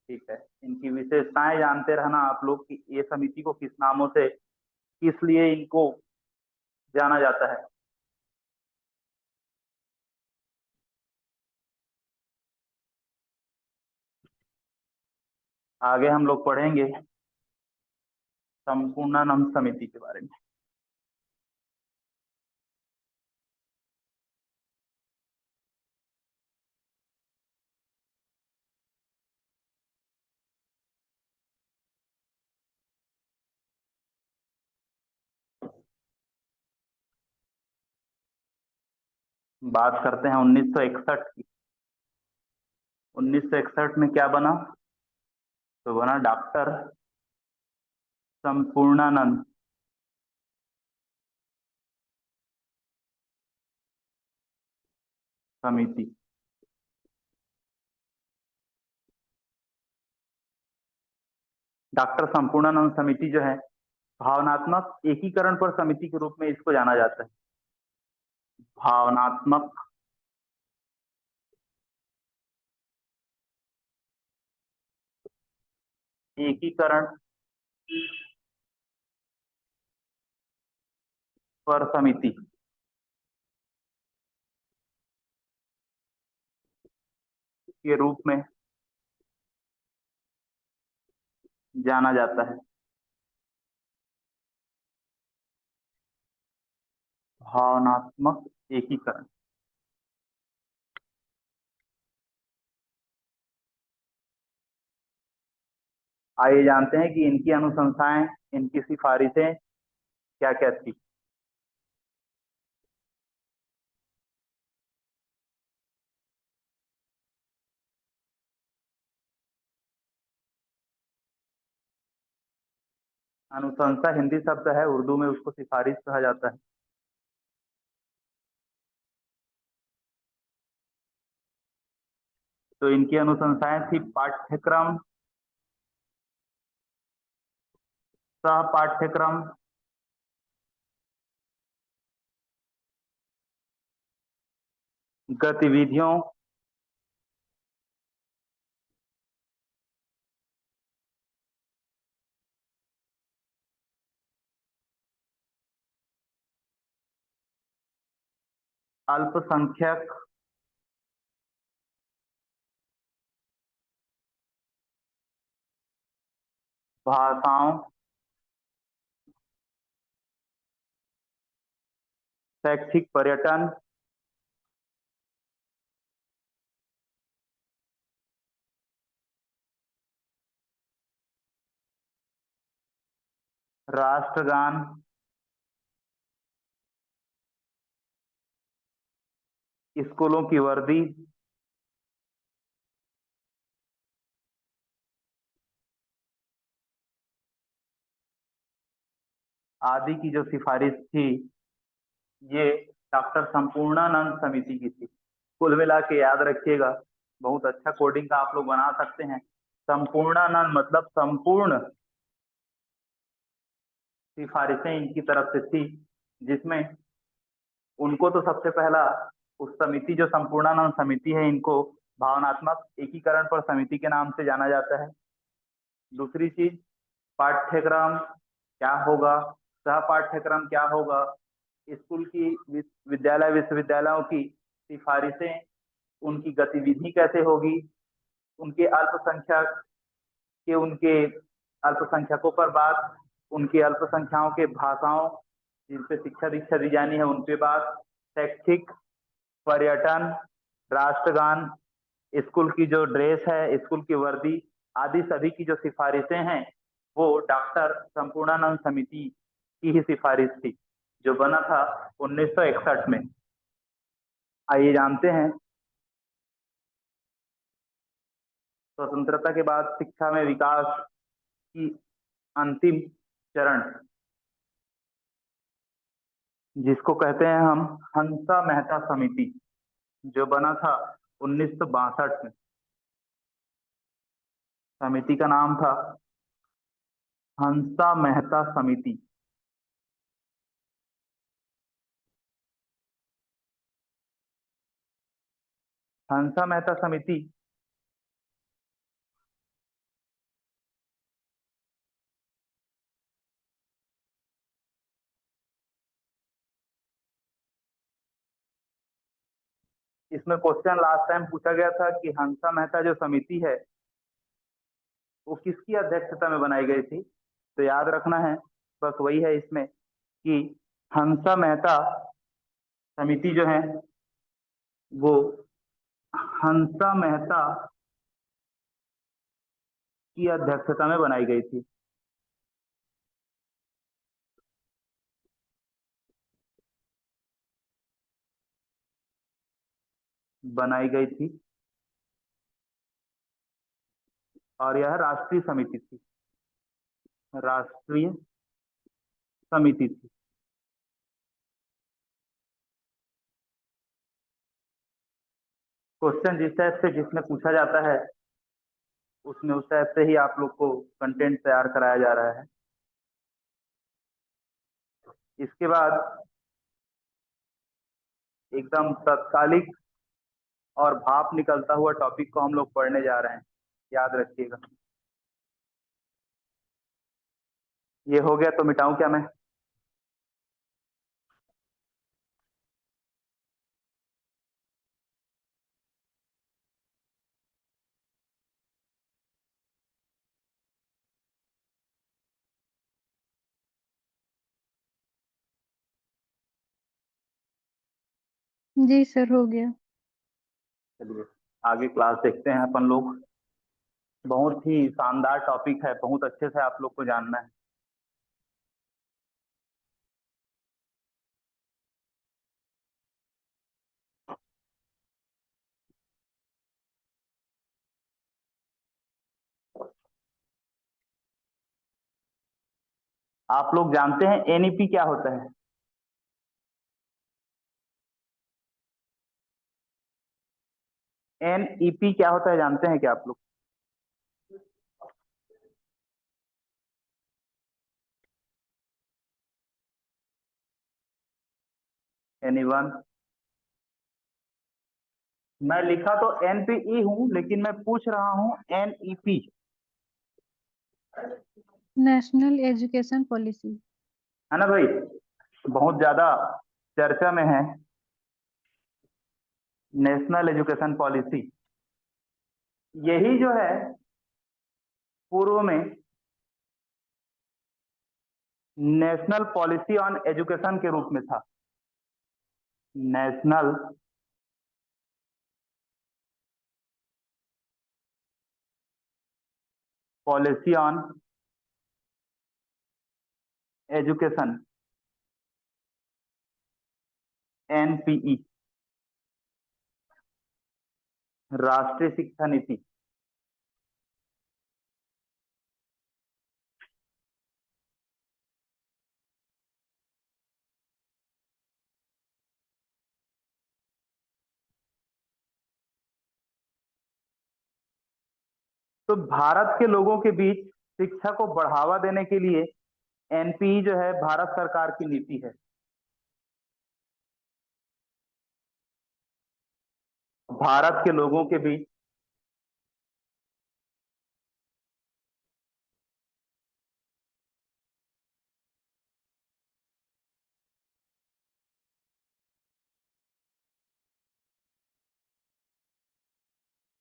ठीक है। इनकी विशेषताएं जानते रहना आप लोग कि ये समिति को किस नामों से, किस लिए इनको जाना जाता है। आगे हम लोग पढ़ेंगे संपूर्णानंद समिति के बारे में। बात करते हैं 1961 की। 1961 में क्या बना? तो बना डॉक्टर संपूर्णानंद समिति। डॉक्टर संपूर्णानंद समिति जो है, भावनात्मक एकीकरण पर समिति के रूप में इसको जाना जाता है। भावनात्मक एकीकरण पर समिति के रूप में जाना जाता है। भावनात्मक एकीकरण। आइए जानते हैं कि इनकी अनुशंसाएं, इनकी सिफारिशें क्या क्या थी। अनुशंसा हिंदी शब्द है, उर्दू में उसको सिफारिश कहा जाता है। तो इनकी अनुशंसाएं थी पाठ्यक्रम, सह पाठ्यक्रम, गतिविधियों, अल्पसंख्यक भाषाओं, शैक्षिक पर्यटन, राष्ट्रगान, स्कूलों की वर्दी, आदि की जो सिफारिश थी, ये डॉक्टर संपूर्णानंद समिति की थी। कुल मिला के याद रखिएगा, बहुत अच्छा कोडिंग का आप लोग बना सकते हैं। संपूर्णानंद मतलब संपूर्ण सिफारिशें इनकी तरफ से थी, जिसमें उनको तो सबसे पहला उस समिति जो संपूर्णानंद समिति है, इनको भावनात्मक एकीकरण पर समिति के नाम से जाना जाता है। दूसरी चीज, पाठ्यक्रम क्या होगा, सह पाठ्यक्रम क्या होगा, स्कूल की विद्यालय विश्वविद्यालयों की सिफारिशें, उनकी गतिविधि कैसे होगी, उनके अल्पसंख्यक के उनके अल्पसंख्यकों पर बात, उनकी अल्पसंख्याओं के भाषाओं जिन पे शिक्षा दीक्षा दी जानी है उन पे बात, शैक्षिक, पर्यटन, राष्ट्रगान, स्कूल की जो ड्रेस है, स्कूल की वर्दी, आदि सभी की जो सिफारिशें हैं, वो डॉक्टर संपूर्णानंद समिति की ही सिफारिश थी, जो बना था 1961 में। आइए जानते हैं स्वतंत्रता के बाद शिक्षा में विकास की अंतिम चरण, जिसको कहते हैं हम हंसा मेहता समिति, जो बना था 1962 में। समिति का नाम था हंसा मेहता समिति। हंसा मेहता समिति इसमें क्वेश्चन लास्ट टाइम पूछा गया था कि हंसा मेहता जो समिति है वो किसकी अध्यक्षता में बनाई गई थी? तो याद रखना है, बस वही है इसमें कि हंसा मेहता समिति जो है वो हंसा मेहता की अध्यक्षता में बनाई गई थी। बनाई गई थी और यह राष्ट्रीय समिति थी, राष्ट्रीय समिति थी। क्वेश्चन जिस टाइप से जिसमें पूछा जाता है उसमें उस टाइप से ही आप लोग को कंटेंट तैयार कराया जा रहा है। इसके बाद एकदम तत्कालिक और भाप निकलता हुआ टॉपिक को हम लोग पढ़ने जा रहे हैं, याद रखिएगा। ये हो गया तो मिटाऊं क्या मैं? जी सर, हो गया। चलिए आगे क्लास देखते हैं अपन लोग। बहुत ही शानदार टॉपिक है, बहुत अच्छे से आप लोग को जानना है। आप लोग जानते हैं एनईपी क्या होता है? एनईपी क्या होता है जानते हैं क्या आप लोग? एनीवन? मैं लिखा तो एनपीई हूं लेकिन मैं पूछ रहा हूं एनईपी। National education policy. है ना भाई? बहुत ज्यादा चर्चा में है नेशनल एजुकेशन पॉलिसी। यही जो है पूर्व में नेशनल पॉलिसी ऑन एजुकेशन के रूप में था। National policy on education, NPE, राष्ट्रीय शिक्षा नीति। तो भारत के लोगों के बीच शिक्षा को बढ़ावा देने के लिए एनपीई जो है भारत सरकार की नीति है। भारत के लोगों के बीच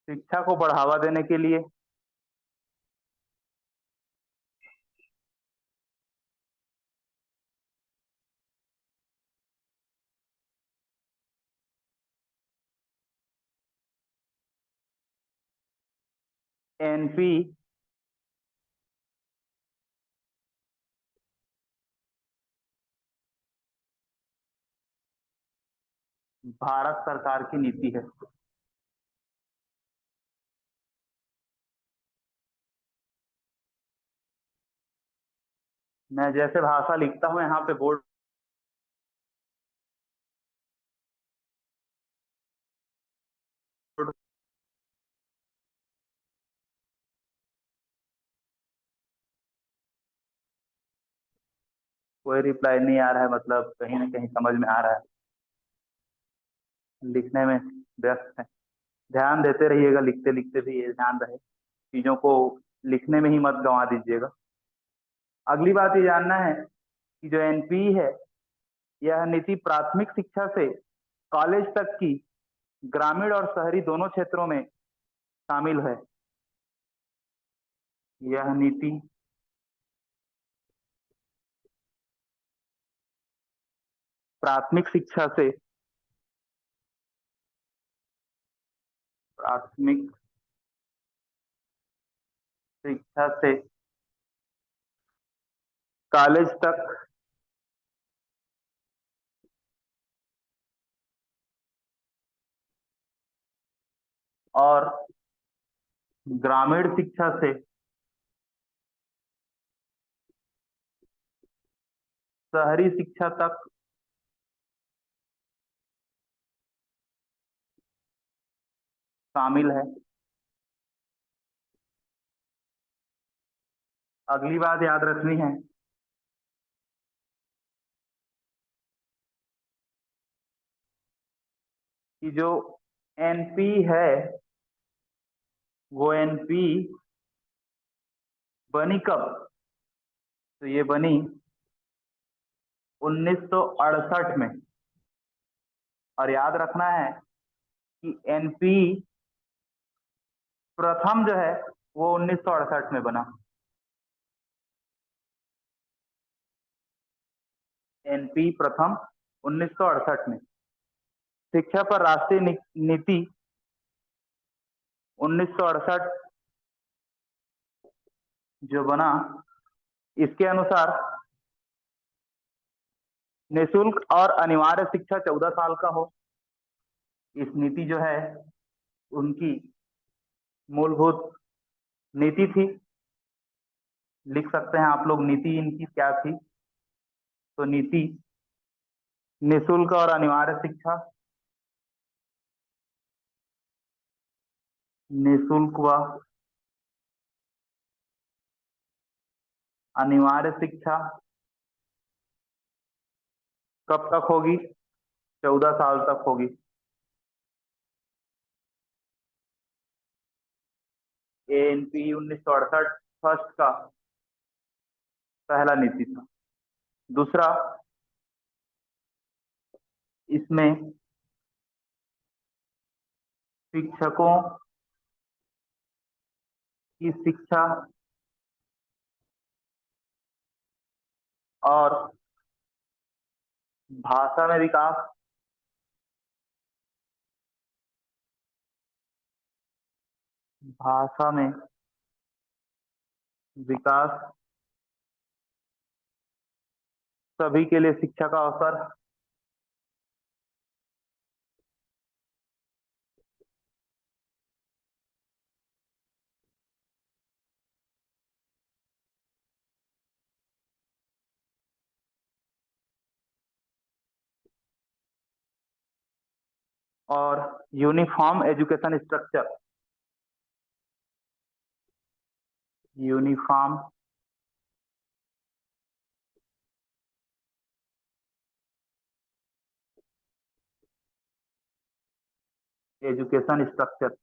शिक्षा को बढ़ावा देने के लिए एनपी भारत सरकार की नीति है। मैं जैसे भाषा लिखता हूं यहाँ पे बोर्ड कोई रिप्लाई नहीं आ रहा है, मतलब कहीं ना कहीं समझ में आ रहा है, लिखने में व्यस्त है। ध्यान देते रहिएगा, लिखते लिखते भी ये ध्यान रहे, चीजों को लिखने में ही मत गंवा दीजिएगा। अगली बात ये जानना है कि जो एनपी है यह नीति प्राथमिक शिक्षा से कॉलेज तक की ग्रामीण और शहरी दोनों क्षेत्रों में शामिल है। यह नीति प्राथमिक शिक्षा से प्राथमिक शिक्षा से कॉलेज तक और ग्रामीण शिक्षा से शहरी शिक्षा तक शामिल है। अगली बात याद रखनी है कि जो एनपी है वो एनपी बनी कब? तो ये बनी 1968 में। और याद रखना है कि एनपी प्रथम जो है वो 1968 में बना। एनपी प्रथम 1968 में। शिक्षा पर राष्ट्रीय नीति 1968 जो बना, इसके अनुसार निःशुल्क और अनिवार्य शिक्षा 14 साल का हो। इस नीति जो है उनकी मूलभूत नीति थी। लिख सकते हैं आप लोग नीति इनकी क्या थी। तो नीति निःशुल्क और अनिवार्य शिक्षा, निःशुल्क व अनिवार्य शिक्षा कब तक होगी? 14 साल तक होगी। एएनपी 1968 फर्स्ट का पहला नीति था। दूसरा, इसमें शिक्षकों की शिक्षा और भाषा में विकास, भाषा में विकास, सभी के लिए शिक्षा का अवसर, और uniform education structure, uniform education structure.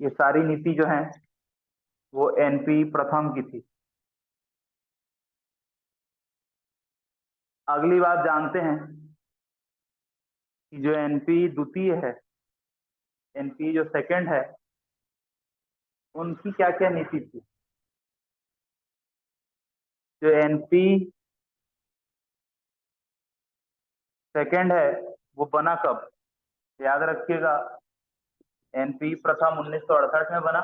ये सारी नीति जो है वो एनपी प्रथम की थी। अगली बात जानते हैं कि जो एनपी द्वितीय है, एनपी जो सेकंड है, उनकी क्या क्या नीति थी। जो एनपी सेकंड है वो बना कब? याद रखिएगा, एनपी प्रथम 1968 में बना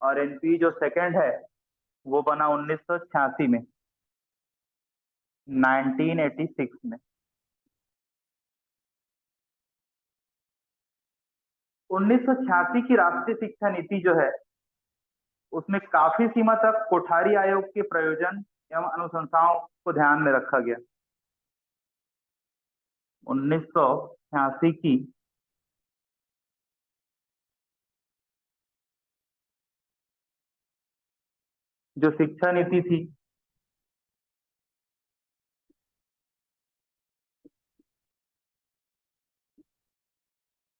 और एनपी जो सेकंड है वो बना 1986 में, 1986 में। 1986 की राष्ट्रीय शिक्षा नीति जो है उसमें काफी सीमा तक कोठारी आयोग के प्रयोजन एवं अनुशंसाओं को ध्यान में रखा गया। 1986 की जो शिक्षा नीति थी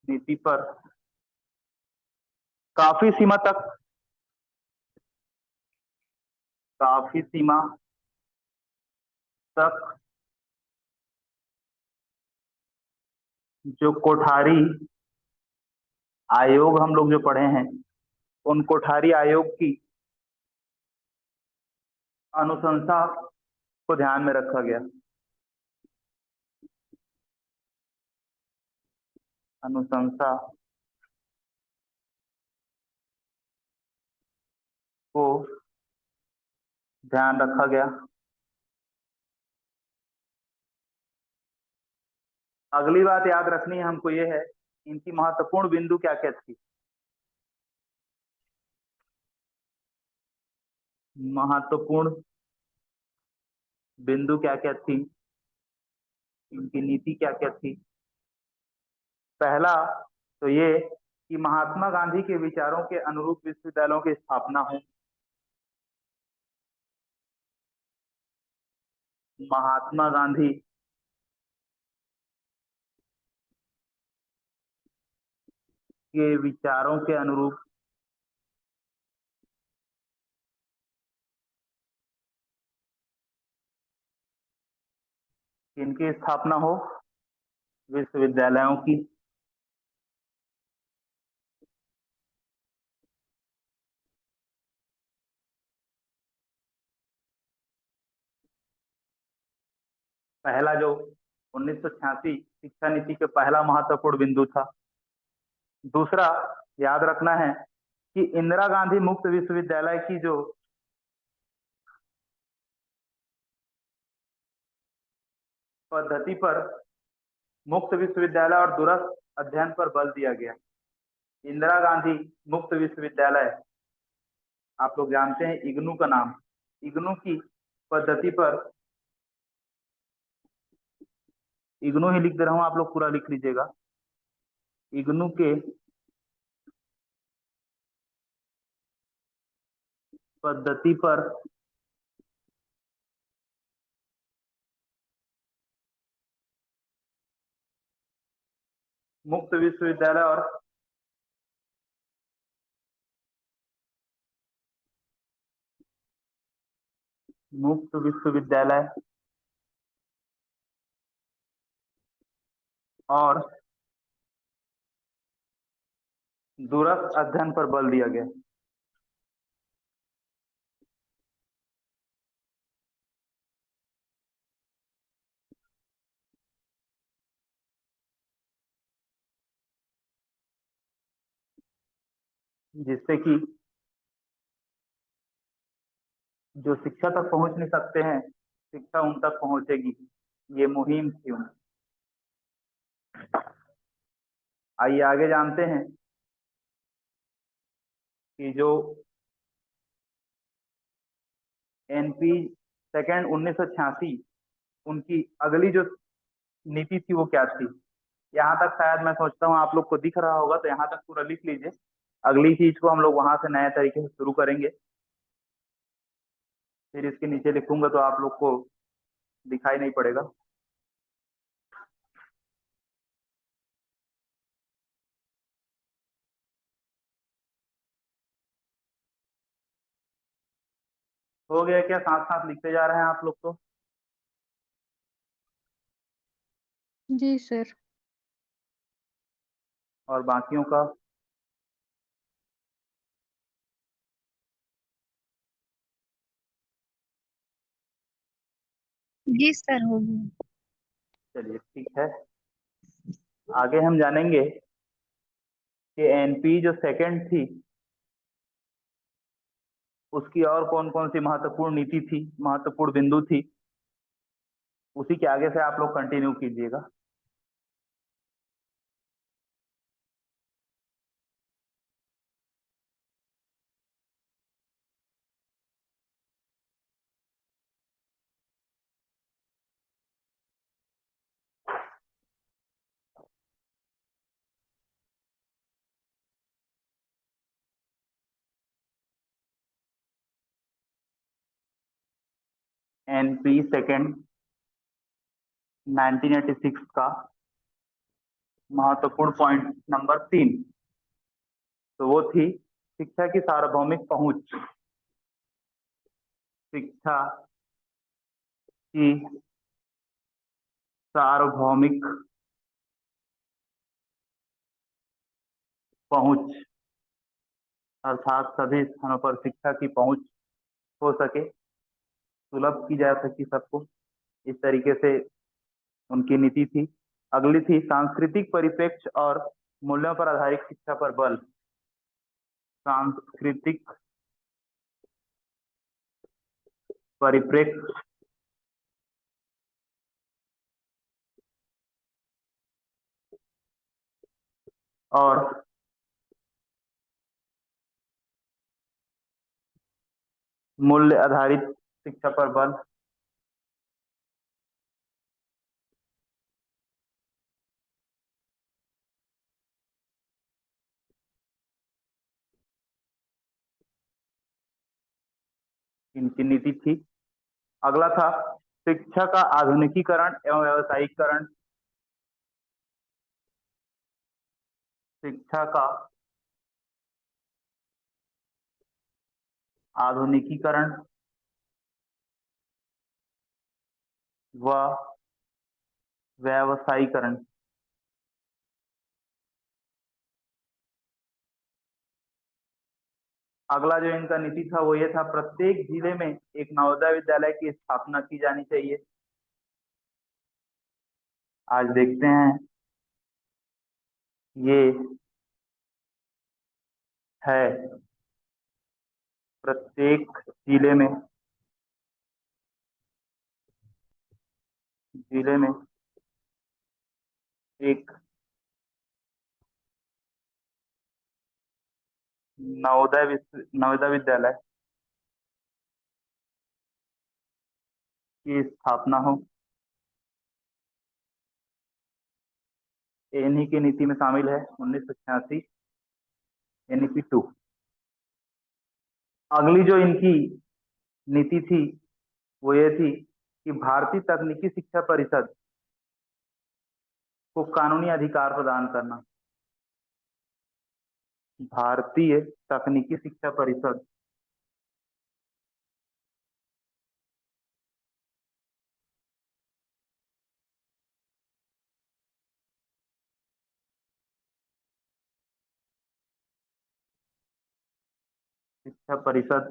नीति पर काफी सीमा तक काफी सीमा तक जो कोठारी आयोग हम लोग जो पढ़े हैं, उन कोठारी आयोग की अनुशंसा को ध्यान में रखा गया। अनुशंसा को ध्यान रखा गया। अगली बात याद रखनी है हमको ये है, इनकी महत्वपूर्ण बिंदु क्या क्या थी। महत्वपूर्ण बिंदु क्या क्या थी, इनकी नीति क्या क्या थी। पहला तो ये कि महात्मा गांधी के विचारों के अनुरूप विश्वविद्यालयों की स्थापना हो। महात्मा गांधी के विचारों के अनुरूप इनकी स्थापना हो, विश्वविद्यालयों की। पहला जो 1986 शिक्षा नीति के पहला महत्वपूर्ण बिंदु था। दूसरा याद रखना है कि इंदिरा गांधी मुक्त विश्वविद्यालय की जो पद्धति पर मुक्त विश्वविद्यालय और दूरस्थ अध्ययन पर बल दिया गया। इंदिरा गांधी मुक्त विश्वविद्यालय, आप लोग जानते हैं इग्नू का नाम, इग्नू की पद्धति पर, इग्नू ही लिख दे रहा हूं, आप लोग पूरा लिख लीजिएगा। इग्नू के पद्धति पर मुक्त विश्वविद्यालय और मुक्त विश्वविद्यालय और दूरस्थ अध्ययन पर बल दिया गया। जिससे कि जो शिक्षा तक पहुंच नहीं सकते हैं, शिक्षा उन तक पहुंचेगी, ये मुहिम थी उनकी। आइए आगे जानते हैं कि जो एनपी सेकेंड 1986, उनकी अगली जो नीति थी वो क्या थी। यहाँ तक शायद मैं सोचता हूँ आप लोग को दिख रहा होगा, तो यहाँ तक पूरा लिख लीजिए। अगली चीज को हम लोग वहां से नए तरीके से शुरू करेंगे, फिर इसके नीचे लिखूंगा तो आप लोग को दिखाई नहीं पड़ेगा। हो गया क्या, साथ साथ लिखते जा रहे हैं आप लोग तो। जी सर। और बाकियों का जी सर, हो गया। चलिए ठीक है। आगे हम जानेंगे कि एनपी जो सेकंड थी उसकी और कौन कौन सी महत्वपूर्ण नीति थी, महत्वपूर्ण बिंदु थी। उसी के आगे से आप लोग कंटिन्यू कीजिएगा। एनपी सेकंड 1986 का महत्वपूर्ण पॉइंट नंबर 3, तो वो थी शिक्षा की सार्वभौमिक पहुंच। शिक्षा की सार्वभौमिक पहुंच, अर्थात सभी स्थानों पर शिक्षा की पहुंच हो सके, सुलभ की जा सके सबको, इस तरीके से उनकी नीति थी। अगली थी सांस्कृतिक परिप्रेक्ष्य और मूल्यों पर आधारित शिक्षा पर बल। सांस्कृतिक परिप्रेक्ष्य और मूल्य आधारित शिक्षा पर बल। इनकी नीति थी। अगला था शिक्षा का आधुनिकीकरण एवं व्यावसायीकरण। शिक्षा का आधुनिकीकरण व व्यावसायीकरण। अगला जो इनका नीति था वो ये था, प्रत्येक जिले में एक नवोदय विद्यालय की स्थापना की जानी चाहिए। आज देखते हैं ये है, प्रत्येक जिले में एक नवोदय विद्यालय की स्थापना हो। इन्हीं की नीति में शामिल है 1986 एनईपी 2। अगली जो इनकी नीति थी वो ये थी कि भारतीय तकनीकी शिक्षा परिषद को कानूनी अधिकार प्रदान करना। भारतीय तकनीकी शिक्षा परिषद शिक्षा परिषद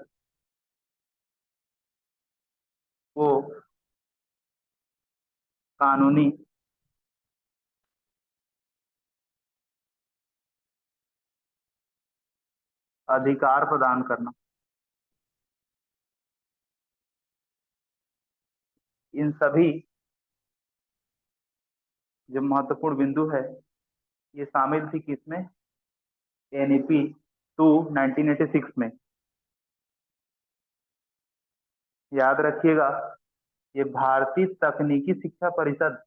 को कानूनी अधिकार प्रदान करना। इन सभी जो महत्वपूर्ण बिंदु है ये शामिल थी किसमें, एनईपी 2 1986 में। याद रखिएगा, ये भारतीय तकनीकी शिक्षा परिषद,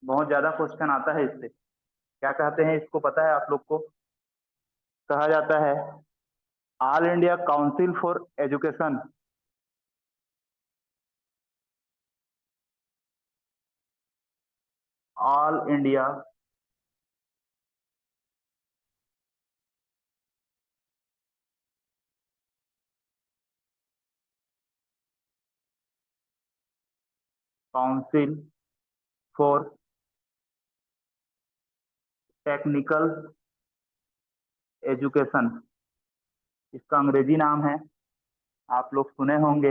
बहुत ज्यादा क्वेश्चन आता है इससे। क्या कहते हैं इसको पता है आप लोग को? कहा जाता है all India council for education. All India council for technical education, इसका अंग्रेजी नाम है, आप लोग सुने होंगे,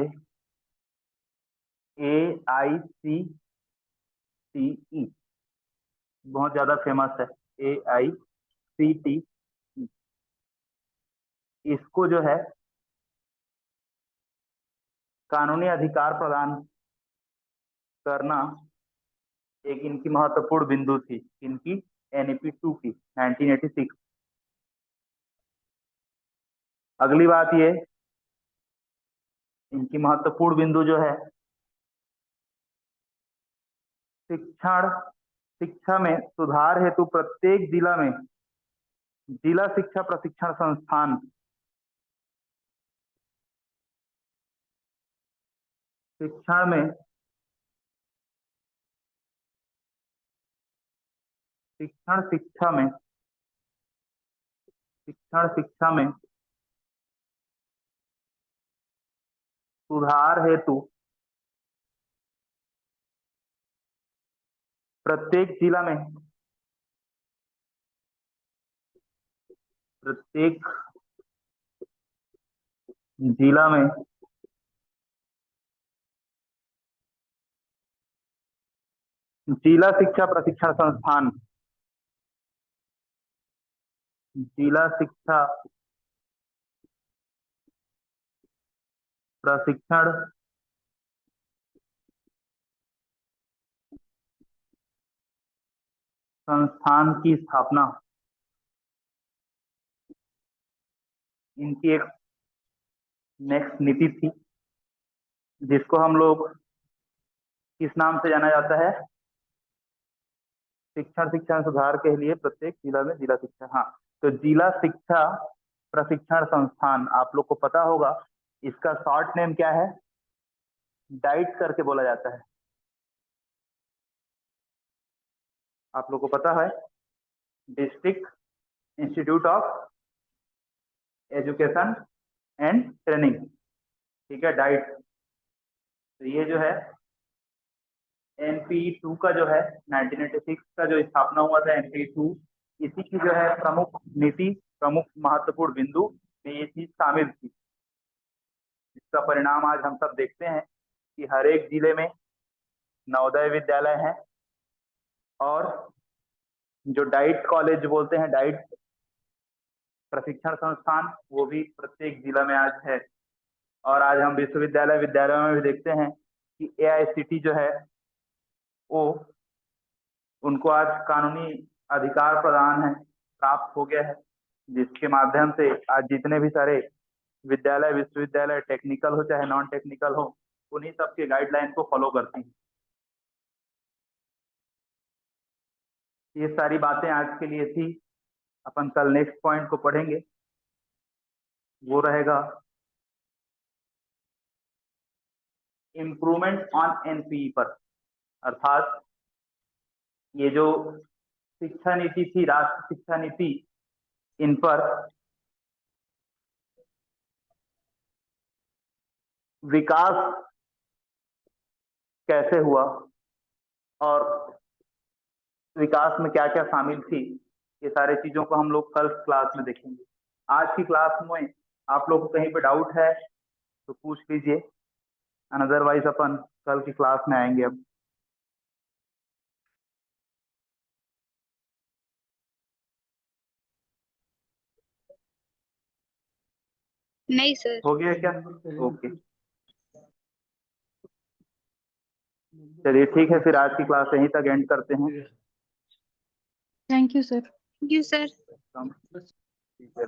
AICTE। बहुत ज्यादा फेमस है AICTE। इसको जो है कानूनी अधिकार प्रदान करना एक इनकी महत्वपूर्ण बिंदु थी, इनकी एनईपी 2 की 1986। अगली बात ये, इनकी महत्वपूर्ण बिंदु जो है शिक्षण शिक्षा में सुधार हेतु प्रत्येक जिला में जिला शिक्षा प्रशिक्षण संस्थान, शिक्षण में शिक्षण शिक्षा में शिक्षण शिक्षा में सुधार हेतु प्रत्येक जिला में प्रत्येक जिला में जिला शिक्षा प्रशिक्षण संस्थान, जिला शिक्षा प्रशिक्षण संस्थान की स्थापना इनकी एक नेक्स्ट नीति थी, जिसको हम लोग किस नाम से जाना जाता है? शिक्षण सुधार के लिए प्रत्येक जिला में जिला शिक्षा। हाँ, तो जिला शिक्षा प्रशिक्षण संस्थान, आप लोग को पता होगा इसका शॉर्ट नेम क्या है? डाइट करके बोला जाता है। आप लोग को पता है? District institute of education and training, ठीक है, डाइट। तो ये जो है NPE-2 का जो है 1986 का जो स्थापना हुआ था NPE-2, इसी की जो है प्रमुख नीति, प्रमुख महत्वपूर्ण बिंदु में ये चीज शामिल थी। इसका परिणाम आज हम सब देखते हैं कि हर एक जिले में नवोदय विद्यालय है, और जो डाइट कॉलेज बोलते हैं, डाइट प्रशिक्षण संस्थान, वो भी प्रत्येक जिला में आज है। और आज हम विश्वविद्यालय विद्यालयों में भी देखते हैं कि AICTE जो है वो, उनको आज कानूनी अधिकार प्रदान है, प्राप्त हो गया है, जिसके माध्यम से आज जितने भी सारे विद्यालय विश्वविद्यालय, टेक्निकल हो चाहे नॉन टेक्निकल हो, उन्हीं सबके गाइडलाइन को फॉलो करती हैं। ये सारी बातें आज के लिए थी। अपन कल नेक्स्ट पॉइंट को पढ़ेंगे, वो रहेगा इम्प्रूवमेंट ऑन NPE पर। अर्थात ये जो शिक्षा नीति थी, राष्ट्रीय शिक्षा नीति, इन पर विकास कैसे हुआ और विकास में क्या क्या शामिल थी, ये सारी चीजों को हम लोग कल क्लास में देखेंगे। आज की क्लास में आप लोग को कहीं पे डाउट है तो पूछ लीजिए, अदरवाइज अपन कल की क्लास में आएंगे। अब नहीं सर। हो गया क्या? ओके, चलिए ठीक है, फिर आज की क्लास यहीं तक एंड करते हैं। Thank you sir. Thank you sir. ठीक है।